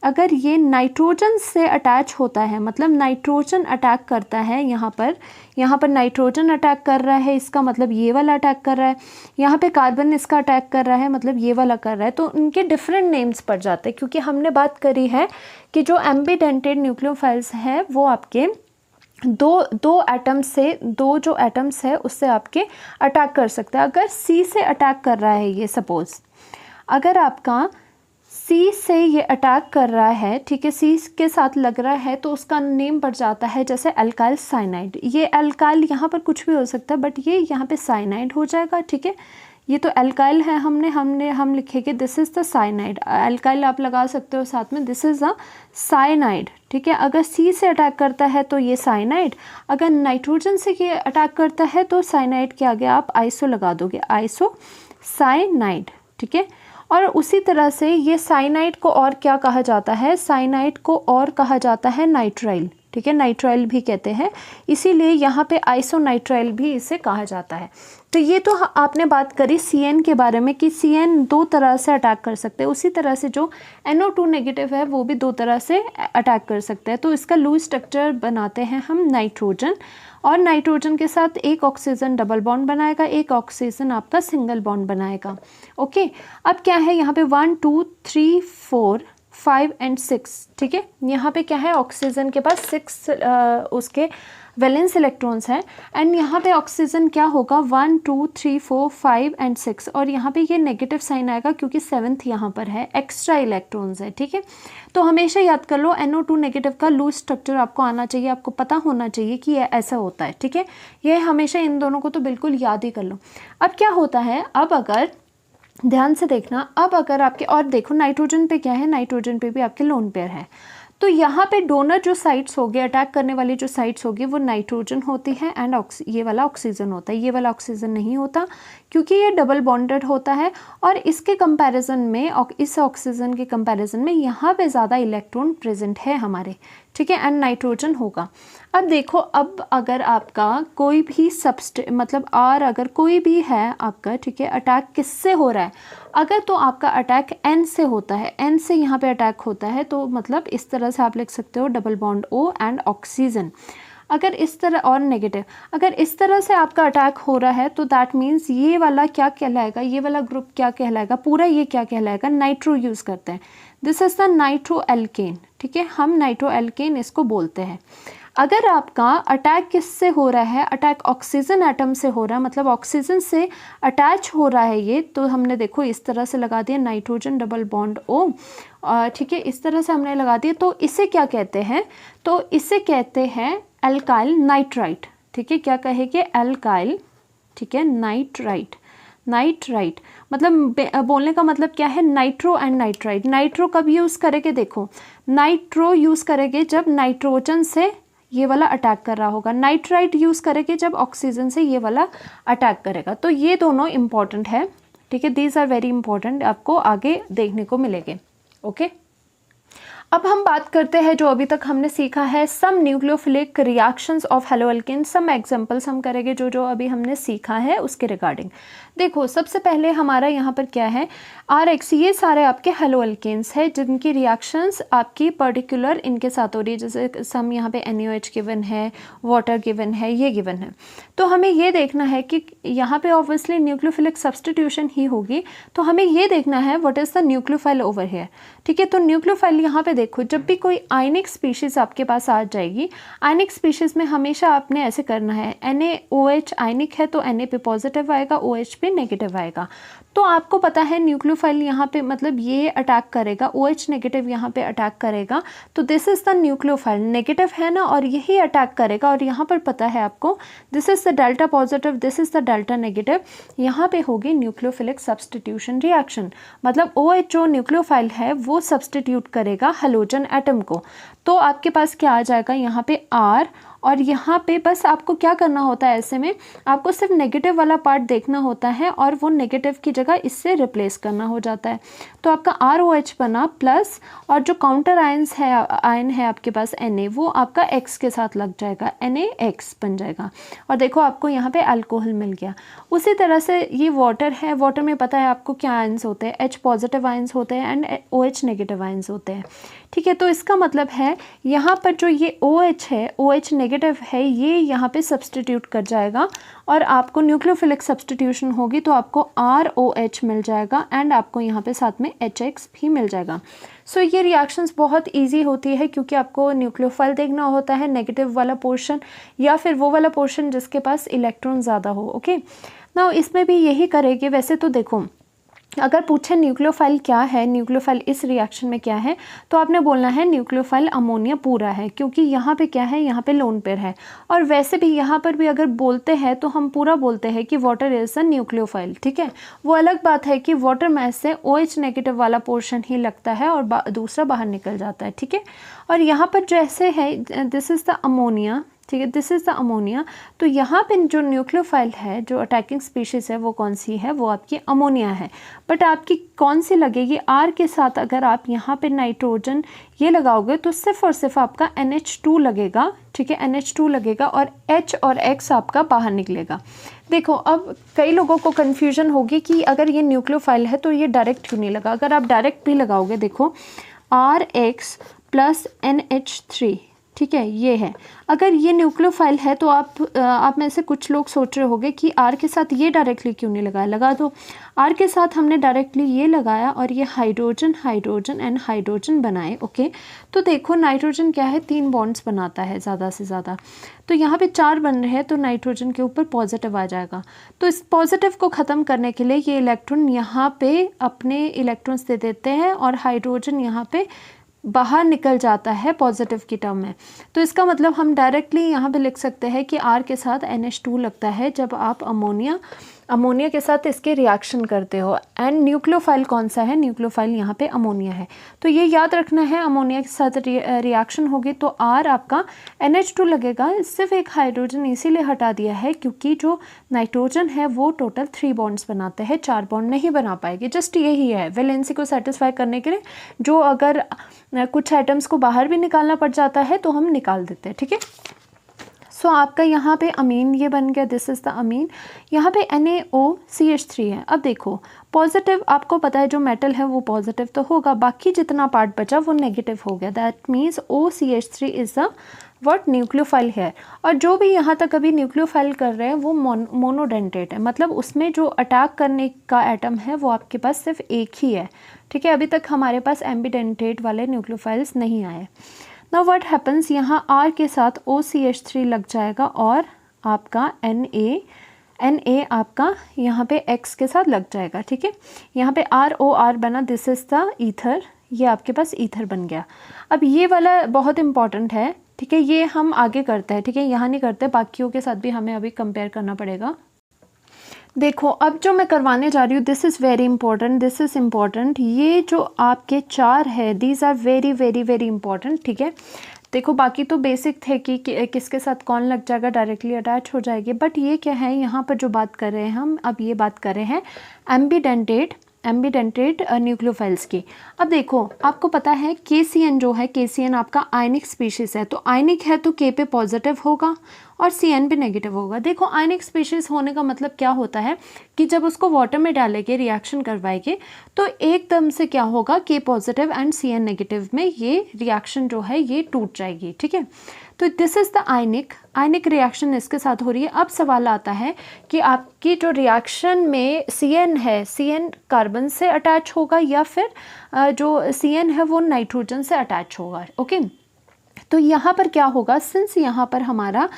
अगर ये नाइट्रोजन से अटैच होता है, मतलब नाइट्रोजन अटैक करता है, यहाँ पर नाइट्रोजन अटैक कर रहा है, इसका मतलब ये वाला अटैक कर रहा है। यहाँ पे कार्बन इसका अटैक कर रहा है, मतलब ये वाला कर रहा है। तो उनके डिफरेंट नेम्स पड़ जाते हैं, क्योंकि हमने बात करी है कि जो एम्बिडेंटेड न्यूक्लियोफाइल्स हैं वो आपके दो जो एटम्स है उससे आपके अटैक कर सकते हैं। अगर C से अटैक कर रहा है, ये सपोज अगर आपका C से ये अटैक कर रहा है, ठीक है, C के साथ लग रहा है, तो उसका नेम पड़ जाता है जैसे अल्काइल साइनाइड। ये अल्काइल यहाँ पर कुछ भी हो सकता है, बट ये यहाँ पे साइनाइड हो जाएगा, ठीक है। ये तो अल्काइल है, हम लिखेंगे this is the cyanide. Alkyl आप लगा सकते हो साथ में, दिस इज़ अ साइनाइड, ठीक है। अगर C से अटैक करता है तो ये साइनाइड, अगर नाइट्रोजन से ये अटैक करता है तो साइनाइड के आगे आप आइसो लगा दोगे, आइसो साइनाइड, ठीक है। और उसी तरह से ये साइनाइड को और क्या कहा जाता है, साइनाइड को और कहा जाता है नाइट्राइल, ठीक है, नाइट्राइल भी कहते हैं, इसीलिए यहाँ पे आइसोनाइट्राइल भी इसे कहा जाता है। तो ये तो आपने बात करी CN के बारे में कि CN 2 तरह से अटैक कर सकते हैं, उसी तरह से जो NO2 नेगेटिव है वो भी 2 तरह से अटैक कर सकते हैं। तो इसका लूज स्ट्रक्चर बनाते हैं हम नाइट्रोजन, और नाइट्रोजन के साथ एक ऑक्सीजन डबल बॉन्ड बनाएगा, एक ऑक्सीजन आपका सिंगल बॉन्ड बनाएगा। ओके, अब क्या है यहाँ पे 1 2 3 4 5 एंड 6, ठीक है। यहाँ पे क्या है, ऑक्सीजन के पास 6 उसके वैलेंस इलेक्ट्रॉन्स हैं, एंड यहाँ पे ऑक्सीजन क्या होगा 1 2 3 4 5 एंड 6, और यहाँ पे ये नेगेटिव साइन आएगा क्योंकि 7th यहाँ पर है, एक्स्ट्रा इलेक्ट्रॉन्स है, ठीक है। तो हमेशा याद कर लो NO2 नेगेटिव का लूज स्ट्रक्चर आपको आना चाहिए, आपको पता होना चाहिए कि ये ऐसा होता है, ठीक है। ये हमेशा इन दोनों को तो बिल्कुल याद ही कर लो। अब क्या होता है, अब अगर ध्यान से देखना, अब अगर आपके, और देखो नाइट्रोजन पे क्या है, नाइट्रोजन पे भी आपके लोन पेयर है, तो यहाँ पे डोनर जो साइट्स होंगे, अटैक करने वाली जो साइट्स होगी वो नाइट्रोजन होती है, एंड ये वाला ऑक्सीजन होता है। ये वाला ऑक्सीजन नहीं होता क्योंकि ये डबल बॉन्डेड होता है, और इसके कंपैरिजन में, इस ऑक्सीजन के कंपैरिजन में यहाँ पे ज़्यादा इलेक्ट्रॉन प्रेजेंट है हमारे, ठीक है, एंड नाइट्रोजन होगा। अब देखो, अब अगर आपका कोई भी मतलब अगर कोई भी है आपका, ठीक है, अटैक किससे हो रहा है, अगर तो आपका अटैक N से होता है, N से यहाँ पे अटैक होता है, तो मतलब इस तरह से आप लिख सकते हो double bond O and oxygen. अगर इस तरह, और नेगेटिव, अगर इस तरह से आपका अटैक हो रहा है तो दैट मीन्स ये वाला क्या कहलाएगा, ये वाला ग्रुप क्या कहलाएगा, पूरा ये क्या कहलाएगा, नाइट्रो यूज़ करते हैं, this is the nitro alkene, ठीक है, हम नाइट्रो एल्केन इसको बोलते हैं। अगर आपका अटैक किससे हो रहा है, अटैक ऑक्सीजन एटम से हो रहा है, मतलब ऑक्सीजन से अटैच हो रहा है ये, तो हमने देखो इस तरह से लगा दिया नाइट्रोजन डबल बॉन्ड O, ठीक है, इस तरह से हमने लगा दिया, तो इसे क्या कहते हैं, तो इसे कहते हैं अल्काइल नाइट्राइट, ठीक है, क्या कहेंगे, अल्काइल, ठीक है, नाइट्राइट मतलब बोलने का मतलब क्या है, नाइट्रो एंड नाइट्राइट। नाइट्रो कब यूज़ करेंगे, देखो नाइट्रो यूज़ करेंगे जब नाइट्रोजन से ये वाला अटैक कर रहा होगा, नाइट्राइट यूज़ करेंगे जब ऑक्सीजन से ये वाला अटैक करेगा। तो ये दोनों इंपॉर्टेंट है, ठीक है, दीज आर वेरी इंपॉर्टेंट, आपको आगे देखने को मिलेंगे। ओके, अब हम बात करते हैं जो अभी तक हमने सीखा है, some nucleophilic reactions of haloalkane, some examples हम करेंगे जो अभी हमने सीखा है उसके रिगार्डिंग। देखो, सबसे पहले हमारा यहाँ पर क्या है, RX, ये सारे आपके हेलोअल्केन्स है जिनकी रिएक्शंस आपकी पर्टिकुलर इनके साथ हो रही है, जैसे सम यहाँ पे NaOH गिवन है, वाटर गिवन है, ये गिवन है। तो हमें ये देखना है कि यहाँ पे ऑब्वियसली न्यूक्लियोफिलिक सब्सटीट्यूशन ही होगी, तो हमें ये देखना है what is the nucleophile over here, ठीक है। तो न्यूक्लियोफाइल यहाँ पे देखो, जब भी कोई आयनिक स्पीशीज़ आपके पास आ जाएगी, आयनिक स्पीशीज़ में हमेशा आपने ऐसे करना है, NaOH आयनिक है तो Na पे पॉजिटिव आएगा, OH पे नेगेटिव आएगा। तो आपको पता है न्यूक्लियोफाइल यहाँ पे मतलब ये अटैक करेगा, OH नेगेटिव यहाँ पे अटैक करेगा, तो this is the nucleophile, negative है ना, और यही अटैक करेगा, और यहाँ पर पता है आपको this is the delta positive, this is the delta negative, यहाँ पे होगी न्यूक्लियोफिलिक सब्सटीट्यूशन रिएक्शन, मतलब OH जो न्यूक्लियोफाइल है वो सब्सटीट्यूट करेगा हेलोजन एटम को। तो आपके पास क्या आ जाएगा, यहाँ पे R और यहाँ पे बस आपको क्या करना होता है, ऐसे में आपको सिर्फ नेगेटिव वाला पार्ट देखना होता है और वो नेगेटिव की जगह इससे रिप्लेस करना हो जाता है। तो आपका ROH बना प्लस, और जो काउंटर आयन है आपके पास Na, वो आपका X के साथ लग जाएगा, NaX बन जाएगा। और देखो आपको यहाँ पे अल्कोहल मिल गया। उसी तरह से ये वाटर है, वाटर में पता है आपको क्या आयंस होते हैं, H पॉजिटिव आयंस होते हैं एंड OH नेगेटिव आयंस होते हैं। ठीक है, तो इसका मतलब है यहाँ पर जो ये OH है, OH नेगेटिव है, ये यहाँ पे सब्सटीट्यूट कर जाएगा और आपको न्यूक्लियोफिलिक सब्सटीट्यूशन होगी तो आपको ROH मिल जाएगा एंड आपको यहाँ पे साथ में HX भी मिल जाएगा। सो ये रिएक्शंस बहुत इजी होती है क्योंकि आपको न्यूक्लियोफाइल देखना होता है, नेगेटिव वाला पोर्शन या फिर वो वाला पोर्शन जिसके पास इलेक्ट्रॉन ज़्यादा हो। ओके, नाउ इसमें भी यही करेंगे। वैसे तो देखो, अगर पूछे न्यूक्लियोफाइल क्या है, न्यूक्लियोफाइल इस रिएक्शन में क्या है, तो आपने बोलना है न्यूक्लियोफाइल अमोनिया पूरा है, क्योंकि यहाँ पे क्या है, यहाँ पे लोन पेयर है। और वैसे भी यहाँ पर भी अगर बोलते हैं तो हम पूरा बोलते हैं कि वाटर इज अ न्यूक्लियोफाइल। ठीक है, वो अलग बात है कि वाटर में से OH नेगेटिव वाला पोर्शन ही लगता है और दूसरा बाहर निकल जाता है। ठीक है, और यहाँ पर जैसे है दिस इज़ द अमोनिया, ठीक है, दिस इज़ द अमोनिया। तो यहाँ पे जो न्यूक्लियोफाइल है, जो अटैकिंग स्पीशीज़ है, वो कौन सी है, वो आपकी अमोनिया है। बट आपकी कौन सी लगेगी, R के साथ अगर आप यहाँ पे नाइट्रोजन ये लगाओगे तो सिर्फ और सिर्फ आपका NH2 लगेगा। ठीक है, NH2 लगेगा और H और X आपका बाहर निकलेगा। देखो, अब कई लोगों को कन्फ्यूजन होगी कि अगर ये न्यूक्लियोफाइल है तो ये डायरेक्ट क्यों नहीं लगा। अगर आप डायरेक्ट भी लगाओगे, देखो RX प्लस NH3, ठीक है, ये है। अगर ये न्यूक्लियोफाइल है तो आप में से कुछ लोग सोच रहे होंगे कि R के साथ ये डायरेक्टली क्यों नहीं लगाया। लगा दो, R के साथ हमने डायरेक्टली ये लगाया और ये हाइड्रोजन हाइड्रोजन एंड हाइड्रोजन बनाए। ओके, तो देखो नाइट्रोजन क्या है, 3 बॉन्ड्स बनाता है ज़्यादा से ज़्यादा, तो यहाँ पे 4 बन रहे हैं, तो नाइट्रोजन के ऊपर पॉजिटिव आ जाएगा। तो इस पॉजिटिव को ख़त्म करने के लिए ये इलेक्ट्रॉन यहाँ पे अपने इलेक्ट्रॉन्स दे देते हैं और हाइड्रोजन यहाँ पे बाहर निकल जाता है पॉजिटिव की टर्म में। तो इसका मतलब हम डायरेक्टली यहाँ पे लिख सकते हैं कि R के साथ NH2 लगता है जब आप अमोनिया के साथ इसके रिएक्शन करते हो। एंड न्यूक्लियोफाइल कौन सा है, न्यूक्लियोफाइल यहाँ पे अमोनिया है। तो ये याद रखना है, अमोनिया के साथ रिएक्शन होगी तो R आपका NH2 लगेगा। सिर्फ एक हाइड्रोजन इसीलिए हटा दिया है क्योंकि जो नाइट्रोजन है वो टोटल 3 बॉन्ड्स बनाते हैं, 4 बॉन्ड नहीं बना पाएगी। जस्ट यही है, वैलेंसी को सेटिस्फाई करने के लिए जो अगर कुछ आइटम्स को बाहर भी निकालना पड़ जाता है तो हम निकाल देते हैं। ठीक है, सो आपका यहाँ पे अमीन ये बन गया, दिस इज़ द अमीन। यहाँ पे NaOCH3 है। अब देखो, पॉजिटिव आपको पता है जो मेटल है वो पॉजिटिव तो होगा, बाकी जितना पार्ट बचा वो नेगेटिव हो गया। That means OCH3 is the what nucleophile है। और जो भी यहाँ तक अभी न्यूक्लियोफाइल कर रहे हैं वो मोनोडेंटेट है, मतलब उसमें जो अटैक करने का एटम है वो आपके पास सिर्फ एक ही है। ठीक है, अभी तक हमारे पास एम्बीडेंटेट वाले न्यूक्लियोफाइल्स नहीं आए। नाउ व्हाट हैपन्स, यहाँ R के साथ OCH3 लग जाएगा और आपका Na आपका यहाँ पे X के साथ लग जाएगा। ठीक है, यहाँ पे ROR बना, दिस इज़ द ईथर, ये आपके पास ईथर बन गया। अब ये वाला बहुत इंपॉर्टेंट है। ठीक है, ये हम आगे करते हैं। ठीक है, यहाँ नहीं करते, बाकियों के साथ भी हमें अभी कंपेयर करना पड़ेगा। देखो, अब जो मैं करवाने जा रही हूँ this is very important, this is important. ये जो आपके 4 है, these are very very very important. ठीक है, देखो बाकी तो बेसिक थे कि किसके साथ कौन लग जाएगा, डायरेक्टली अटैच हो जाएगी। बट ये क्या है, यहाँ पर जो बात कर रहे हैं हम, अब ये बात कर रहे हैं एम्बीडेंटेट न्यूक्लियोफाइल्स की। अब देखो, आपको पता है KCN जो है, KCN आपका आयनिक स्पीशीज़ है, तो आयनिक है तो K पे पॉजिटिव होगा और CN पे नेगेटिव होगा। देखो, आयनिक स्पीशीज़ होने का मतलब क्या होता है कि जब उसको वाटर में डालेंगे, रिएक्शन करवाएंगे, तो एकदम से क्या होगा, K positive and CN negative में ये रिएक्शन जो है ये टूट जाएगी। ठीक है, तो this is the ionic reaction इसके साथ हो रही है। अब सवाल आता है कि आपकी जो रिएक्शन में CN है, CN कार्बन से अटैच होगा या फिर जो CN है वो नाइट्रोजन से अटैच होगा। ओके, तो यहाँ पर क्या होगा, सिंस यहाँ पर हमारा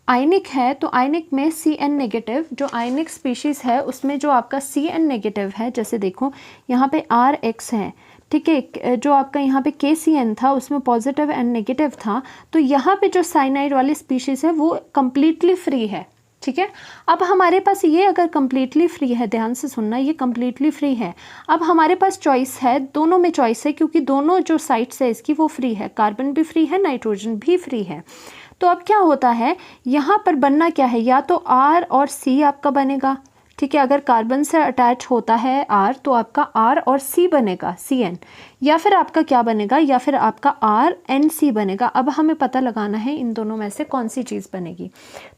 आयनिक है तो आयनिक में CN नेगेटिव, जो आयनिक स्पीशीज़ है उसमें जो आपका CN नेगेटिव है, जैसे देखो यहाँ पे RX है। ठीक है, जो आपका यहाँ पे KCN था उसमें पॉजिटिव एंड नेगेटिव था, तो यहाँ पे जो साइनाइड वाली स्पीशीज़ है वो कम्प्लीटली फ्री है। ठीक है, अब हमारे पास ये अगर कम्प्लीटली फ्री है, ध्यान से सुनना, ये कम्प्लीटली फ्री है। अब हमारे पास चॉइस है, दोनों में चॉइस है क्योंकि दोनों जो साइड्स है इसकी वो फ्री है, कार्बन भी फ्री है, नाइट्रोजन भी फ्री है। तो अब क्या होता है, यहाँ पर बनना क्या है, या तो R और C आपका बनेगा, ठीक है। अगर कार्बन से अटैच होता है R तो आपका R और C बनेगा CN, या फिर आपका क्या बनेगा, या फिर आपका RNC बनेगा। अब हमें पता लगाना है इन दोनों में से कौन सी चीज़ बनेगी।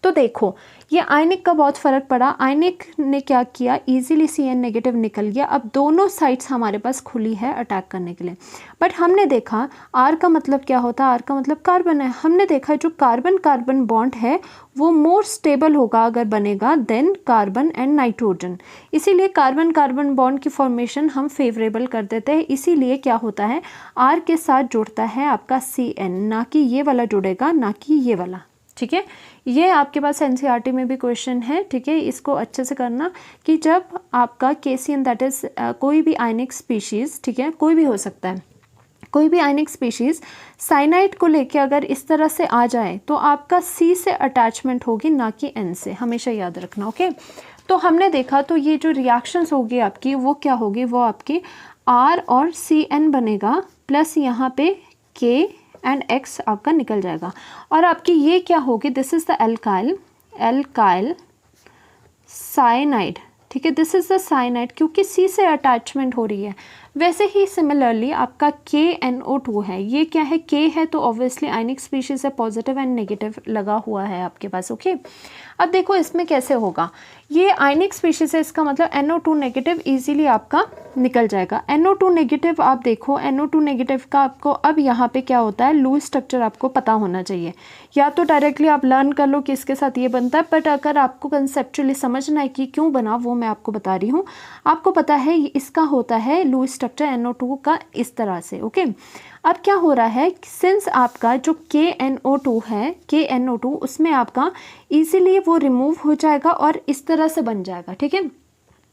तो देखो ये आयनिक का बहुत फ़र्क पड़ा, आयनिक ने क्या किया, इजीली CN नेगेटिव निकल गया। अब दोनों साइड्स हमारे पास खुली है अटैक करने के लिए। बट हमने देखा R का मतलब क्या होता है, R का मतलब कार्बन है। हमने देखा जो कार्बन कार्बन बॉन्ड है वो मोर स्टेबल होगा अगर बनेगा देन कार्बन एंड नाइट्रोजन, इसीलिए कार्बन कार्बन बॉन्ड की फॉर्मेशन हम फेवरेबल कर देते हैं। इसीलिए क्या होता है, R के साथ जुड़ता है आपका CN, ना कि ये वाला जुड़ेगा, ना कि ये वाला, ठीक है। ये आपके पास NCERT में भी क्वेश्चन है, ठीक है। इसको अच्छे से करना कि जब आपका KCN दैट इज कोई भी आयनिक स्पीशीज़, ठीक है, कोई भी हो सकता है, कोई भी आयनिक स्पीशीज़ साइनाइड को लेके अगर इस तरह से आ जाए तो आपका C से अटैचमेंट होगी, ना कि N से, हमेशा याद रखना, ओके। तो हमने देखा तो ये जो रिएक्शंस होगी आपकी वो क्या होगी, वो आपकी R और CN बनेगा प्लस यहाँ पे K एंड X आपका निकल जाएगा, और आपकी ये क्या होगी, this is the alkyl cyanide, ठीक है। दिस इज़ द साइनाइड क्योंकि C से अटैचमेंट हो रही है। वैसे ही सिमिलरली आपका KNO2 है, ये क्या है, K है तो ऑब्वियसली आयनिक स्पीशीज़ है, पॉजिटिव एंड नेगेटिव लगा हुआ है आपके पास, ओके। अब देखो इसमें कैसे होगा, ये आयनिक स्पीशीज़ है, इसका मतलब NO2 नेगेटिव ईजिली आपका निकल जाएगा। NO2 नेगेटिव आप देखो, NO2 नेगेटिव का आपको अब यहाँ पे क्या होता है, लूज स्ट्रक्चर आपको पता होना चाहिए, या तो डायरेक्टली आप लर्न कर लो कि इसके साथ ये बनता है, बट अगर आपको कंसेप्चुअली समझना है कि क्यों बना वो मैं आपको बता रही हूँ। आपको पता है इसका होता है लूज स्ट्रक्चर NO2 का इस तरह से, ओके। अब क्या हो रहा है, सिंस आपका जो KNO2 है, KNO2 उसमें आपका इजीली वो रिमूव हो जाएगा और इस तरह से बन जाएगा, ठीक है।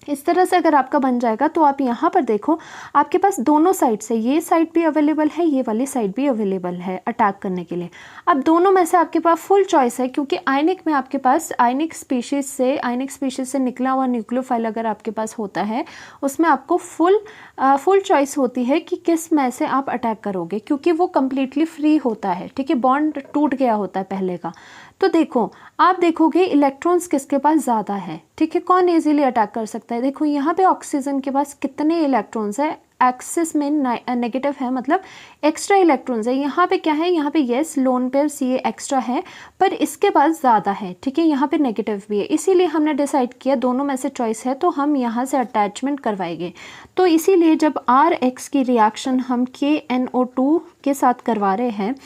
इस तरह से अगर आपका बन जाएगा तो आप यहाँ पर देखो आपके पास दोनों साइड से, ये साइड भी अवेलेबल है, ये वाली साइड भी अवेलेबल है अटैक करने के लिए। अब दोनों में से आपके पास फुल चॉइस है, क्योंकि आयनिक में आपके पास आयनिक स्पीशीज़ से निकला हुआ न्यूक्लियोफाइल अगर आपके पास होता है उसमें आपको फुल चॉइस होती है कि किस में से आप अटैक करोगे, क्योंकि वो कम्प्लीटली फ्री होता है, ठीक है, बॉन्ड टूट गया होता है पहले का। तो देखो आप देखोगे इलेक्ट्रॉन्स किसके पास ज़्यादा है, ठीक है, कौन इजीली अटैक कर सकता है। देखो यहाँ पे ऑक्सीजन के पास कितने इलेक्ट्रॉन्स है, एक्सिस में नेगेटिव है, मतलब एक्स्ट्रा इलेक्ट्रॉन्स है। यहाँ पे क्या है, यहाँ पे yes lone pair CA extra है, पर इसके पास ज़्यादा है, ठीक है, यहाँ पे नेगेटिव भी है। इसीलिए हमने डिसाइड किया दोनों में से चॉइस है तो हम यहाँ से अटैचमेंट करवाएंगे। तो इसीलिए जब RX की रिएक्शन हम KNO2 के साथ करवा रहे हैं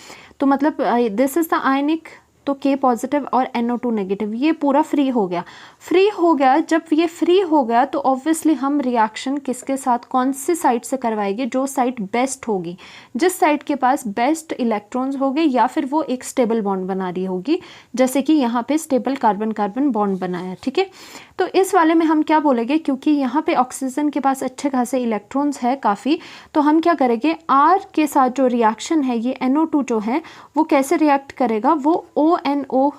तो मतलब दिस इज़ द आयनिक, तो K पॉजिटिव और NO2 नेगेटिव, ये पूरा फ्री हो गया। जब ये फ्री हो गया तो ऑब्वियसली हम रिएक्शन किसके साथ, कौन सी साइड से करवाएंगे, जो साइड बेस्ट होगी, जिस साइड के पास बेस्ट इलेक्ट्रॉन्स होंगे या फिर वो एक स्टेबल बॉन्ड बना रही होगी, जैसे कि यहाँ पे स्टेबल कार्बन कार्बन बॉन्ड बनाया, ठीक है। तो इस वाले में हम क्या बोलेंगे, क्योंकि यहाँ पे ऑक्सीजन के पास अच्छे खासे इलेक्ट्रॉन्स है काफ़ी, तो हम क्या करेंगे, R के साथ जो रिएक्शन है ये NO2 जो है वो कैसे रिएक्ट करेगा, वो ONO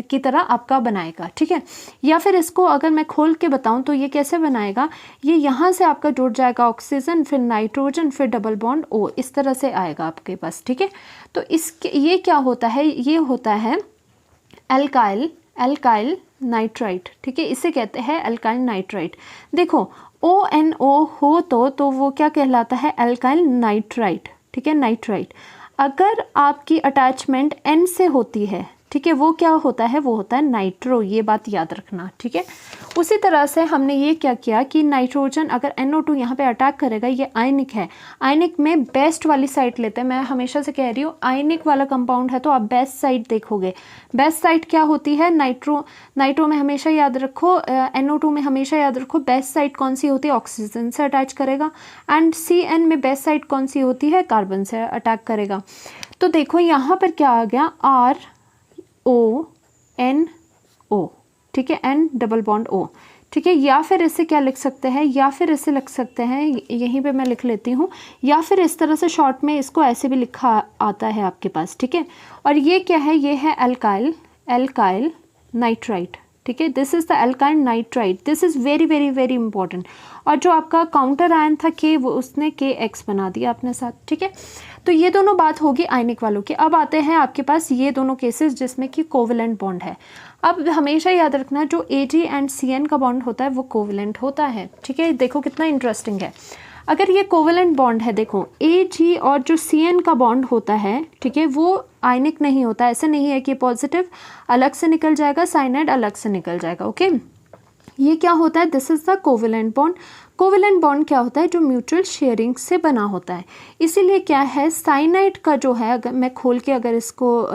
की तरह आपका बनाएगा, ठीक है। या फिर इसको अगर मैं खोल के बताऊं तो ये कैसे बनाएगा, ये यहाँ से आपका जुड़ जाएगा ऑक्सीजन, फिर नाइट्रोजन, फिर डबल बॉन्ड O, इस तरह से आएगा आपके पास, ठीक है। तो इसके ये क्या होता है, ये होता है एल्काइल नाइट्राइट, ठीक है, इसे कहते हैं एल्काइल नाइट्राइट। देखो ONO हो तो वो क्या कहलाता है, एल्काइल नाइट्राइट, ठीक है, नाइट्राइट। अगर आपकी अटैचमेंट N से होती है, ठीक है, वो क्या होता है, वो होता है नाइट्रो, ये बात याद रखना, ठीक है। उसी तरह से हमने ये क्या किया कि नाइट्रोजन अगर NO2 यहाँ पे अटैक करेगा, ये आयनिक है, आयनिक में बेस्ट वाली साइड लेते हैं। मैं हमेशा से कह रही हूँ आयनिक वाला कंपाउंड है तो आप बेस्ट साइड देखोगे। बेस्ट साइड क्या होती है, नाइट्रो में हमेशा याद रखो, NO2 में हमेशा याद रखो बेस्ट साइड कौन सी होती है, ऑक्सीजन से अटैच करेगा, एंड CN में बेस्ट साइड कौन सी होती है, कार्बन से अटैक करेगा। तो देखो यहाँ पर क्या आ गया, RONO, ठीक है, N डबल बॉन्ड O, ठीक है। या फिर इसे क्या लिख सकते हैं, या फिर इसे लिख सकते हैं, यहीं पे मैं लिख लेती हूँ, या फिर इस तरह से शॉर्ट में इसको ऐसे भी लिखा आता है आपके पास, ठीक है। और ये क्या है, ये है एल्काइल नाइट्राइट, ठीक है, this is the alkyl nitride, this is very very very important. और जो आपका काउंटर आयन था के, वो उसने KX बना दिया अपने साथ, ठीक है। तो ये दोनों बात होगी आयनिक वालों की। अब आते हैं आपके पास ये दोनों केसेस जिसमें कि कोवेलेंट बॉन्ड है। अब हमेशा याद रखना जो Ag एंड Cn का बॉन्ड होता है वो कोवेलेंट होता है, ठीक है। देखो कितना इंटरेस्टिंग है, अगर ये कोवेलेंट बॉन्ड है, देखो Ag और जो Cn का बॉन्ड होता है, ठीक है, वो आयनिक नहीं होता। ऐसे नहीं है कि पॉजिटिव अलग से निकल जाएगा, साइनाइड अलग से निकल जाएगा, ओके। ये क्या होता है, this is the covalent bond. Covalent bond क्या होता है, जो म्यूचुअल शेयरिंग से बना होता है। इसीलिए क्या है, साइनाइड का जो है, अगर मैं खोल के अगर इसको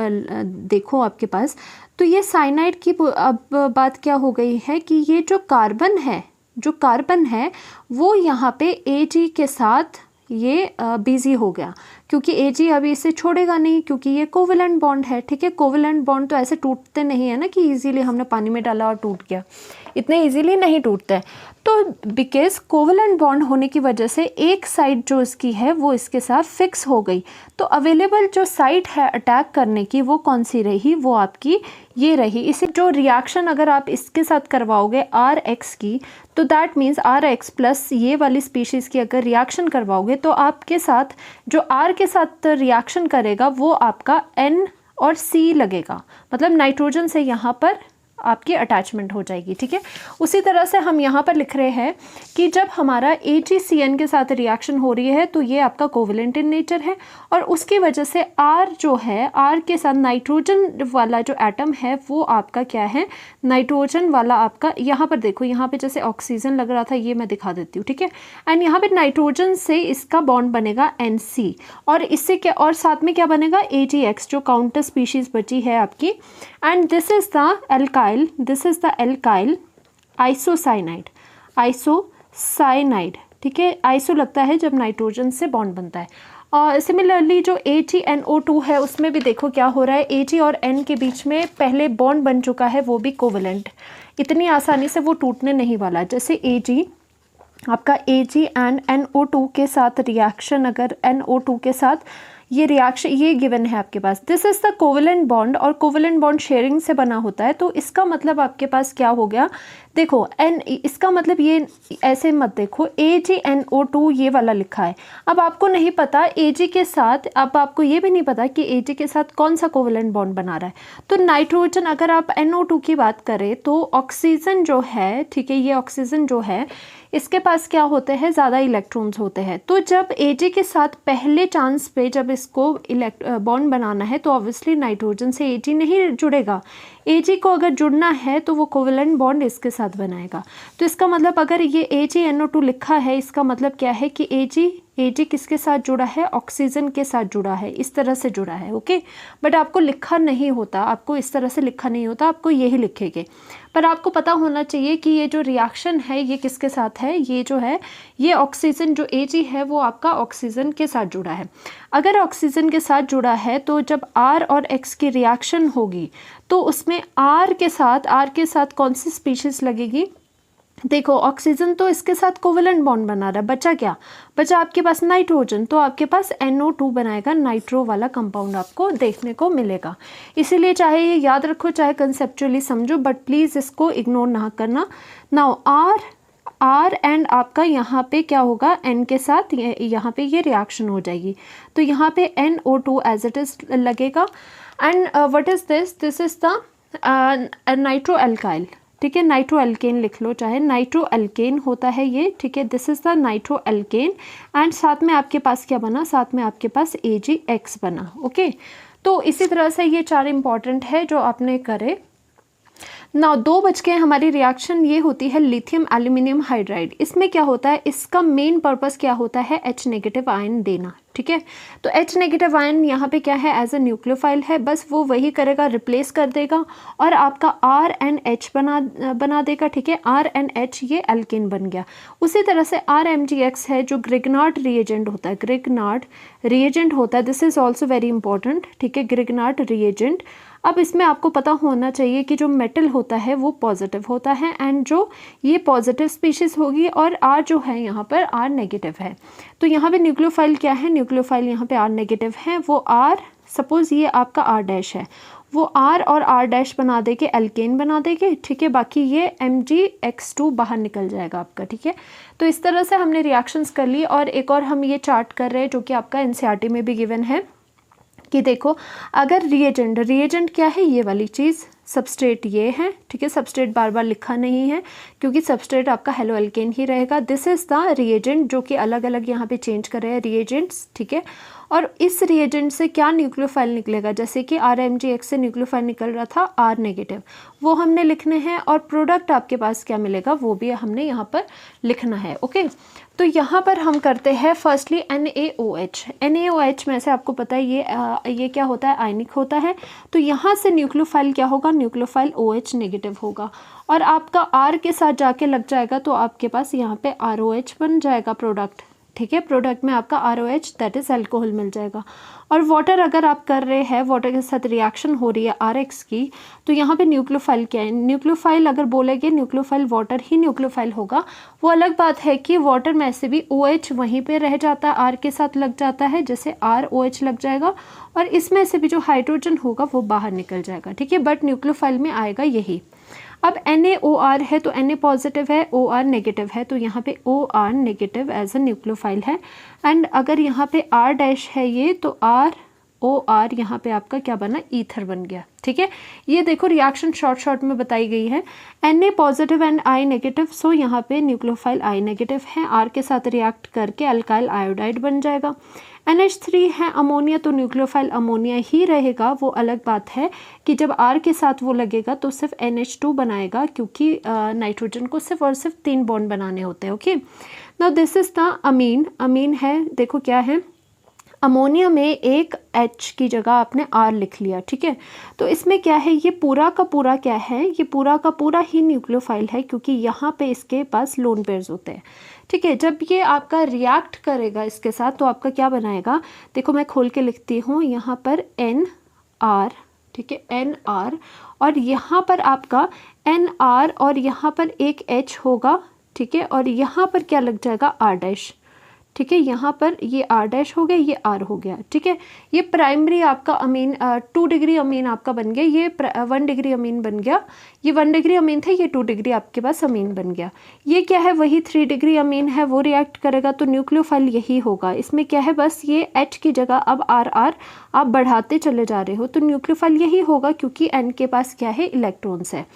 देखूँ आपके पास, तो ये साइनाइड की अब बात क्या हो गई है कि ये जो कार्बन है वो यहाँ पे Ag के साथ ये बिजी हो गया, क्योंकि Ag अभी इसे छोड़ेगा नहीं, क्योंकि ये कोवेलेंट बॉन्ड है, ठीक है। कोवेलेंट बॉन्ड तो ऐसे टूटते नहीं है ना कि इजीली हमने पानी में डाला और टूट गया, इतने इजीली नहीं टूटते हैं। तो बिकॉज कोवेलेंट बॉन्ड होने की वजह से एक साइड जो इसकी है वो इसके साथ फिक्स हो गई, तो अवेलेबल जो साइट है अटैक करने की वो कौन सी रही, वो आपकी ये रही। इसे जो रिएक्शन अगर आप इसके साथ करवाओगे RX की, तो दैट मीन्स RX प्लस ये वाली स्पीशीज़ की अगर रिएक्शन करवाओगे तो आपके साथ जो R के साथ रिएक्शन करेगा वो आपका N और C लगेगा, मतलब नाइट्रोजन से यहाँ पर आपकी अटैचमेंट हो जाएगी, ठीक है। उसी तरह से हम यहाँ पर लिख रहे हैं कि जब हमारा AgCN के साथ रिएक्शन हो रही है तो ये आपका कोवेलेंट इन नेचर है, और उसकी वजह से R जो है, R के साथ नाइट्रोजन वाला जो एटम है वो आपका क्या है, नाइट्रोजन वाला आपका, यहाँ पर देखो, यहाँ पे जैसे ऑक्सीजन लग रहा था, ये मैं दिखा देती हूँ, ठीक है। एंड यहाँ पे नाइट्रोजन से इसका बॉन्ड बनेगा NC, और इससे क्या, और साथ में क्या बनेगा, AgX जो काउंटर स्पीशीज बची है आपकी। And this is the alkyl, this is the alkyl isocyanide, ठीक है। आइसो लगता है जब नाइट्रोजन से बॉन्ड बनता है। और सिमिलरली जो AgNO2 है उसमें भी देखो क्या हो रहा है, Ag और N के बीच में पहले बॉन्ड बन चुका है, वो भी कोवेलेंट, इतनी आसानी से वो टूटने नहीं वाला। जैसे Ag आपका Ag एंड NO2 के साथ रिएक्शन, अगर NO2 के साथ ये रिएक्शन, ये गिवन है आपके पास, this is the covalent bond, और कोवेलेंट बॉन्ड शेयरिंग से बना होता है। तो इसका मतलब आपके पास क्या हो गया, देखो N, इसका मतलब ये ऐसे मत देखो, AgNO2 ये वाला लिखा है। अब आपको नहीं पता Ag के साथ, अब आपको ये भी नहीं पता कि Ag के साथ कौन सा कोवेलेंट बॉन्ड बना रहा है। तो नाइट्रोजन, अगर आप NO2 की बात करें तो ऑक्सीजन जो है, ठीक है, ये ऑक्सीजन जो है इसके पास क्या होते हैं, ज़्यादा इलेक्ट्रॉन्स होते हैं। तो जब Ag के साथ पहले चांस पे जब इसको बॉन्ड बनाना है तो ऑब्वियसली नाइट्रोजन से Ag नहीं जुड़ेगा। Ag को अगर जुड़ना है तो वो कोवेलेंट बॉन्ड इसके साथ बनाएगा। तो इसका मतलब अगर ये AgNO2 लिखा है, इसका मतलब क्या है कि Ag किसके साथ जुड़ा है, ऑक्सीजन के साथ जुड़ा है, इस तरह से जुड़ा है, ओके। बट आपको लिखा नहीं होता, आपको इस तरह से लिखा नहीं होता, आपको यही लिखेंगे। पर आपको पता होना चाहिए कि ये जो रिएक्शन है ये किसके साथ है, ये जो है ये ऑक्सीजन, जो Ag है वो आपका ऑक्सीजन के साथ जुड़ा है। अगर ऑक्सीजन के साथ जुड़ा है तो जब R और X की रिएक्शन होगी तो उसमें R के साथ कौन सी स्पीशीज़ लगेगी, देखो ऑक्सीजन तो इसके साथ कोवेलेंट बॉन्ड बना रहा है, बचा क्या, बचा आपके पास नाइट्रोजन, तो आपके पास NO2 बनाएगा, नाइट्रो वाला कंपाउंड आपको देखने को मिलेगा। इसीलिए चाहे ये याद रखो, चाहे कंसेप्चुअली समझो, बट प्लीज़ इसको इग्नोर ना करना। नाउ R एंड आपका यहाँ पे क्या होगा, N के साथ यहाँ पे ये रिएक्शन हो जाएगी, तो यहाँ पे NO2 एज इट इज़ लगेगा। And what is this, this is the nitro alkyl, ठीक है, नाइट्रो एल्केन लिख लो, चाहे नाइट्रो एल्केन होता है ये, ठीक है, this is the nitro alkene. And साथ में आपके पास क्या बना, साथ में आपके पास AgX बना, ओके। तो इसी तरह से ये 4 इंपॉर्टेंट है जो आपने करे। ना 2 बज के हमारी रिएक्शन ये होती है लिथियम एल्यूमिनियम हाइड्राइड। इसमें क्या होता है, इसका मेन पर्पस क्या होता है, H नेगेटिव आयन देना, ठीक है। तो H नेगेटिव आयन यहाँ पे क्या है, एज ए न्यूक्लियोफाइल है, बस वो वही करेगा, रिप्लेस कर देगा और आपका RNH बना देगा, ठीक है। RNH ये एल्केन बन गया। उसी तरह से RMgX है जो ग्रिग्नार्ड रिएजेंट होता है, ग्रिग्नार्ड रिएजेंट होता है, this is also very important, ठीक है, ग्रिग्नार्ड रिएजेंट। अब इसमें आपको पता होना चाहिए कि जो मेटल होता है वो पॉजिटिव होता है, एंड जो ये पॉजिटिव स्पीशीज़ होगी, और R जो है यहाँ पर R नेगेटिव है। तो यहाँ पे न्यूक्लियोफाइल क्या है, न्यूक्लियोफाइल यहाँ पे R नेगेटिव है, वो R सपोज ये आपका R डैश है, वो R और R डैश बना देके एल्केन बना देंगे, ठीक है। बाकी ये MgX2 बाहर निकल जाएगा आपका, ठीक है। तो इस तरह से हमने रिएक्शंस कर ली। और एक और हम ये चार्ट कर रहे हैं जो कि आपका NCERT में भी गिवन है कि देखो अगर रिएजेंट क्या है, ये वाली चीज़, सबस्ट्रेट ये है, ठीक है। सबस्ट्रेट बार बार लिखा नहीं है क्योंकि सबस्ट्रेट आपका हेलो एल्केन ही रहेगा। दिस इज़ द रिएजेंट जो कि अलग अलग यहाँ पे चेंज कर रहे हैं रिएजेंट्स, ठीक है। और इस रिएजेंट से क्या न्यूक्लियोफाइल निकलेगा, जैसे कि RMgX से न्यूक्लियोफाइल निकल रहा था R नेगेटिव, वो हमने लिखने हैं। और प्रोडक्ट आपके पास क्या मिलेगा वो भी हमने यहाँ पर लिखना है, ओके। तो यहाँ पर हम करते हैं फर्स्टली NaOH में से आपको पता है ये क्या होता है, आयनिक होता है। तो यहाँ से न्यूक्लियोफाइल क्या होगा, न्यूक्लियोफाइल OH नेगेटिव होगा और आपका R के साथ जाके लग जाएगा तो आपके पास यहाँ पे ROH बन जाएगा प्रोडक्ट, ठीक है। प्रोडक्ट में आपका ROH दैट इज़ अल्कोहल मिल जाएगा। और वाटर अगर आप कर रहे हैं, वाटर के साथ रिएक्शन हो रही है RX की, तो यहाँ पे न्यूक्लियोफाइल क्या है, न्यूक्लियोफाइल अगर बोलेंगे न्यूक्लियोफाइल वाटर ही न्यूक्लियोफाइल होगा। वो अलग बात है कि वाटर में से भी OH वहीं पे रह जाता है, R के साथ लग जाता है, जैसे ROH लग जाएगा और इसमें से भी जो हाइड्रोजन होगा वो बाहर निकल जाएगा, ठीक है। बट न्यूक्लियोफाइल में आएगा यही। अब NaOR है तो Na पॉजिटिव है, OR नेगेटिव है, तो यहाँ पे OR negative as a nucleophile है। एंड अगर यहाँ पे R डैश है ये, तो ROR यहाँ पे आपका क्या बना, ईथर बन गया, ठीक है। ये देखो रिएक्शन शॉर्ट में बताई गई है, Na positive and I negative, so यहाँ पे न्यूक्लियोफाइल I नेगेटिव है, R के साथ रिएक्ट करके अल्काइल आयोडाइड बन जाएगा। NH3 है अमोनिया, तो न्यूक्लियोफाइल अमोनिया ही रहेगा। वो अलग बात है कि जब R के साथ वो लगेगा तो सिर्फ NH2 बनाएगा, क्योंकि नाइट्रोजन को सिर्फ और सिर्फ 3 बॉन्ड बनाने होते हैं, okay. Now this is the amine है, देखो क्या है, अमोनिया में एक H की जगह आपने R लिख लिया, ठीक है। तो इसमें क्या है, ये पूरा का पूरा क्या है, ये पूरा का पूरा ही न्यूक्लियोफाइल है, क्योंकि यहाँ पे इसके पास लोन पेयर्स होते हैं, ठीक है। जब ये आपका रिएक्ट करेगा इसके साथ तो आपका क्या बनाएगा, देखो मैं खोल के लिखती हूँ, यहाँ पर NR, ठीक है, NR, और यहाँ पर आपका NR और यहाँ पर एक H होगा, ठीक है। और यहाँ पर क्या लग जाएगा, R डैश, ठीक है। यहाँ पर ये R डैश हो गया, ये R हो गया, ठीक है। ये प्राइमरी आपका अमीन 2 डिग्री अमीन आपका बन गया, ये 1 डिग्री अमीन बन गया। ये 1 डिग्री अमीन था, ये 2 डिग्री आपके पास अमीन बन गया। ये क्या है, वही 3 डिग्री अमीन है, वो रिएक्ट करेगा तो न्यूक्लियोफाइल यही होगा। इसमें क्या है, बस ये H की जगह अब RR आप बढ़ाते चले जा रहे हो तो न्यूक्लियोफाइल यही होगा, क्योंकि N के पास क्या है, इलेक्ट्रॉन्स है।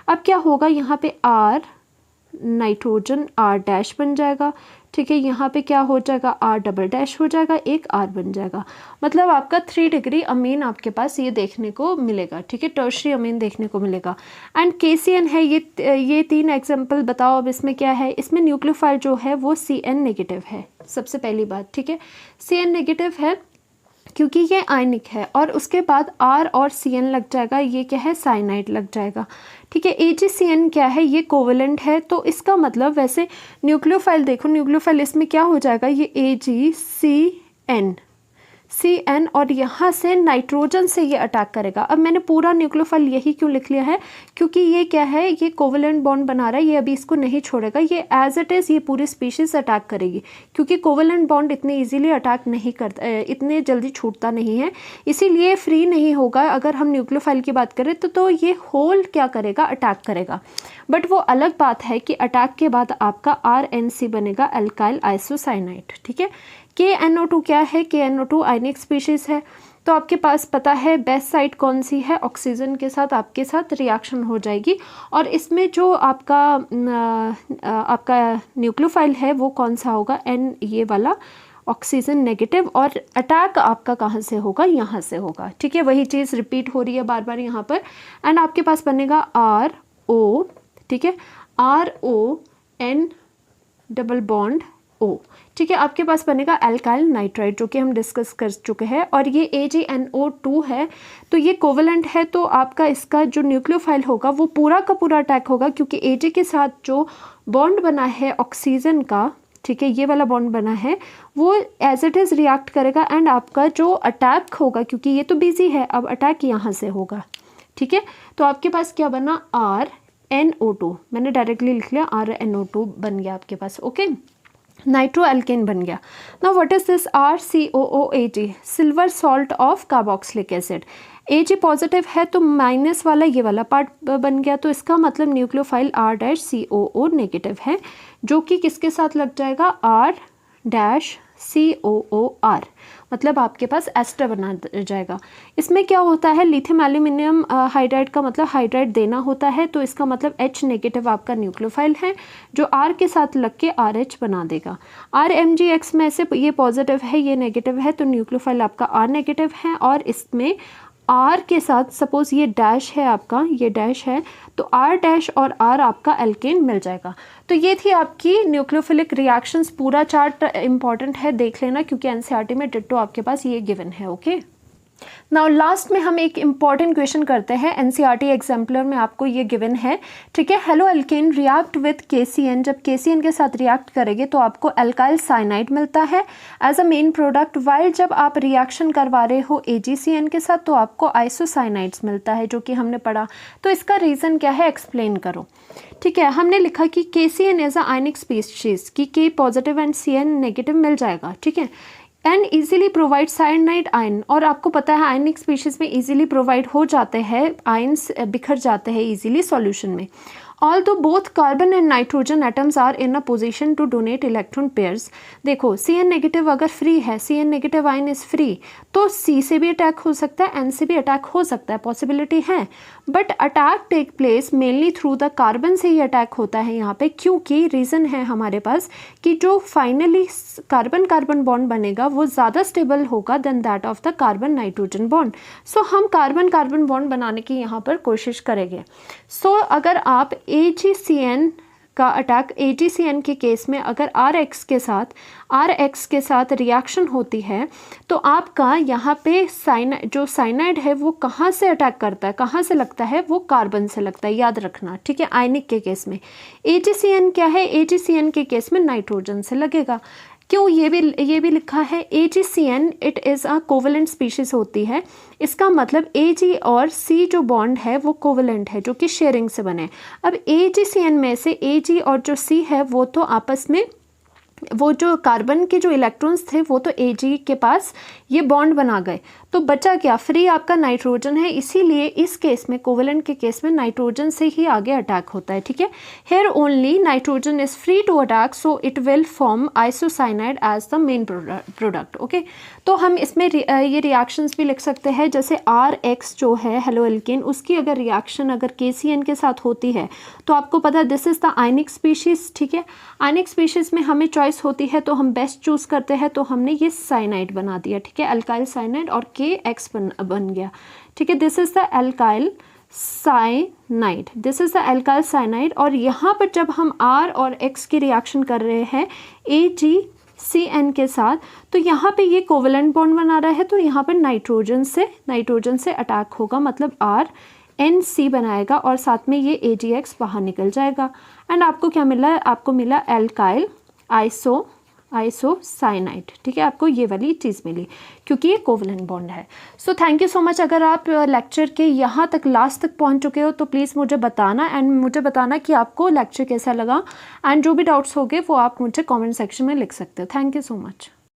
अब क्या होगा, यहाँ पे R नाइट्रोजन R डैश बन जाएगा, ठीक है। यहाँ पे क्या हो जाएगा, R डबल डैश हो जाएगा, एक R बन जाएगा। मतलब आपका 3 डिग्री अमीन आपके पास ये देखने को मिलेगा, ठीक है, टर्शरी अमीन देखने को मिलेगा। एंड KCN है, ये 3 एग्जांपल बताओ। अब इसमें क्या है, इसमें न्यूक्लियोफाइल जो है वो CN नेगेटिव है, सबसे पहली बात, ठीक है। CN नेगेटिव है क्योंकि ये आयनिक है, और उसके बाद R और CN लग जाएगा, ये क्या है, साइनाइड लग जाएगा, ठीक है। AgCN क्या है, ये कोवेलेंट है, तो इसका मतलब वैसे न्यूक्लियोफाइल देखो, न्यूक्लियोफाइल इसमें क्या हो जाएगा, ये AgCN और यहाँ से नाइट्रोजन से ये अटैक करेगा। अब मैंने पूरा न्यूक्लियोफाइल यही क्यों लिख लिया है, क्योंकि ये क्या है, ये कोवेलेंट बॉन्ड बना रहा है, ये अभी इसको नहीं छोड़ेगा, ये एज इट इज़ ये पूरी स्पीशीज अटैक करेगी, क्योंकि कोवेलेंट बॉन्ड इतने इजीली अटैक नहीं करता, इतने जल्दी छूटता नहीं है, इसीलिए फ्री नहीं होगा। अगर हम न्यूक्लियोफाइल की बात करें तो ये होल क्या करेगा, अटैक करेगा। बट वो अलग बात है कि अटैक के बाद आपका RNC बनेगा, अल्काइल आइसोसाइनाइड, ठीक है। KNO2 क्या है, KNO2 आयनिक स्पीशीज है, तो आपके पास पता है बेस्ट साइड कौन सी है, ऑक्सीजन के साथ आपके साथ रिएक्शन हो जाएगी। और इसमें जो आपका न्यूक्लियोफाइल है वो कौन सा होगा, N ये वाला, ऑक्सीजन नेगेटिव, और अटैक आपका कहाँ से होगा, यहाँ से होगा, ठीक है। वही चीज़ रिपीट हो रही है बार बार यहाँ पर। एंड आपके पास बनेगा RO, ठीक है, RON डबल बॉन्ड O, ठीक है। आपके पास बनेगा अल्काइल नाइट्राइड, जो कि हम डिस्कस कर चुके हैं। और ये AgNO2 है, तो ये कोवेलेंट है, तो आपका इसका जो न्यूक्लियोफाइल होगा वो पूरा का पूरा अटैक होगा, क्योंकि Ag के साथ जो बॉन्ड बना है ऑक्सीजन का, ठीक है, ये वाला बॉन्ड बना है, वो एज इट इज़ रिएक्ट करेगा। एंड आपका जो अटैक होगा, क्योंकि ये तो बिजी है, अब अटैक यहाँ से होगा, ठीक है। तो आपके पास क्या बना, RNO2, मैंने डायरेक्टली लिख लिया, RNO2 बन गया आपके पास, ओके। नाइट्रो एल्केन बन गया। Now what is this RCOOAT, silver salt of carboxylic acid. Ag positive है तो माइनस वाला ये वाला पार्ट बन गया, तो इसका मतलब न्यूक्लियोफाइल R-COO नेगेटिव है, जो कि किसके साथ लग जाएगा, R-COOR, मतलब आपके पास एस्टर बना जाएगा। इसमें क्या होता है, लिथियम एल्यूमिनियम हाइड्राइड का मतलब हाइड्राइड देना होता है, तो इसका मतलब H नेगेटिव आपका न्यूक्लियोफाइल है जो R के साथ लग के RH बना देगा। RMgX में से ये पॉजिटिव है, ये नेगेटिव है, तो न्यूक्लियोफाइल आपका R नेगेटिव है, और इसमें R के साथ सपोज ये डैश है आपका, ये डैश है, तो R डैश और R आपका एल्केन मिल जाएगा। तो ये थी आपकी न्यूक्लियोफिलिक रिएक्शंस। पूरा चार्ट इंपॉर्टेंट है, देख लेना, क्योंकि एनसीईआरटी में डिट्टो आपके पास ये गिवन है। ओके, नाउ लास्ट में हम एक इम्पॉर्टेंट क्वेश्चन करते हैं। एनसीईआरटी एग्जाम्पलर में आपको ये गिवन है, ठीक है। Halo alkane react with KCN, जब KCN के साथ रिएक्ट करेंगे तो आपको एल्काइल साइनाइड मिलता है as a main product, while जब आप रिएक्शन करवा रहे हो AgCN के साथ तो आपको आइसोसाइनाइड्स मिलता है, जो कि हमने पढ़ा। तो इसका रीज़न क्या है, एक्सप्लेन करो। ठीक है, हमने लिखा कि KCN as a ionic species की K positive and CN negative मिल जाएगा, ठीक है। And easily provide cyanide ion, और आपको पता है आयनिक स्पीशीज में ईजिली प्रोवाइड हो जाते हैं, आयन्स बिखर जाते हैं ईजिली सॉल्यूशन में। Although both carbon and nitrogen atoms are in a position to donate electron pairs. देखो CN नेगेटिव अगर फ्री है, CN negative ion is free, तो C से भी अटैक हो सकता है, N से भी अटैक हो सकता है, पॉसिबिलिटी है। But attack take place mainly through the carbon से ही अटैक होता है यहाँ पे, क्योंकि रीज़न है हमारे पास कि जो फाइनली कार्बन कार्बन बॉन्ड बनेगा वो ज़्यादा स्टेबल होगा than that of the carbon nitrogen bond. So हम कार्बन कार्बन बॉन्ड बनाने की यहाँ पर कोशिश करेंगे। सो अगर आप AgCN का अटैक, AgCN के केस में अगर RX के साथ रिएक्शन होती है, तो आपका यहाँ पे जो साइनाइड है वो कहाँ से अटैक करता है, कहाँ से लगता है, वो कार्बन से लगता है, याद रखना, ठीक है। आयनिक के केस में AgCN क्या है, AgCN के केस में नाइट्रोजन से लगेगा। क्यों, ये भी लिखा है AgCN it is a covalent species होती है, इसका मतलब Ag और C जो बॉन्ड है वो कोवेलेंट है, जो कि शेयरिंग से बने। अब AgCN में से Ag और जो C है वो तो आपस में, वो जो कार्बन के जो इलेक्ट्रॉन्स थे वो तो Ag के पास ये बॉन्ड बना गए, तो बचा क्या, फ्री आपका नाइट्रोजन है। इसीलिए इस केस में, कोवेलेंट के केस में नाइट्रोजन से ही आगे अटैक होता है, ठीक है। Here only nitrogen is free to attack, so it will form isocyanide as the main product. Okay, तो हम इसमें ये रिएक्शंस भी लिख सकते हैं, जैसे RX जो है हेलो एल्केन, उसकी अगर रिएक्शन अगर KCN के साथ होती है तो आपको पता है this is the ionic species, ठीक है। आयनिक स्पीशीज़ में हमें चॉइस होती है तो हम बेस्ट चूज़ करते हैं, तो हमने ये साइनाइड बना दिया, ठीक है, अल्काइल साइनाइड, और KX बन गया, ठीक है। This is the alkyl cyanide, this is the alkyl cyanide. और यहाँ पर जब हम R और X की रिएक्शन कर रहे हैं AgCN के साथ, तो यहाँ पे ये कोवेलेंट बॉन्ड बना रहा है, तो यहाँ पर नाइट्रोजन से अटैक होगा, मतलब RNC बनाएगा, और साथ में ये AgX बाहर निकल जाएगा। एंड आपको क्या मिला, आपको मिला अल्काइल आइसोसाइनाइड, ठीक है, आपको ये वाली चीज़ मिली क्योंकि ये कोवेलेंट बॉन्ड है। So thank you so much. अगर आप लेक्चर के यहाँ तक लास्ट तक पहुँच चुके हो तो प्लीज़ मुझे बताना, एंड मुझे बताना कि आपको लेक्चर कैसा लगा, एंड जो भी डाउट्स होंगे वो आप मुझे कमेंट सेक्शन में लिख सकते हो। Thank you so much.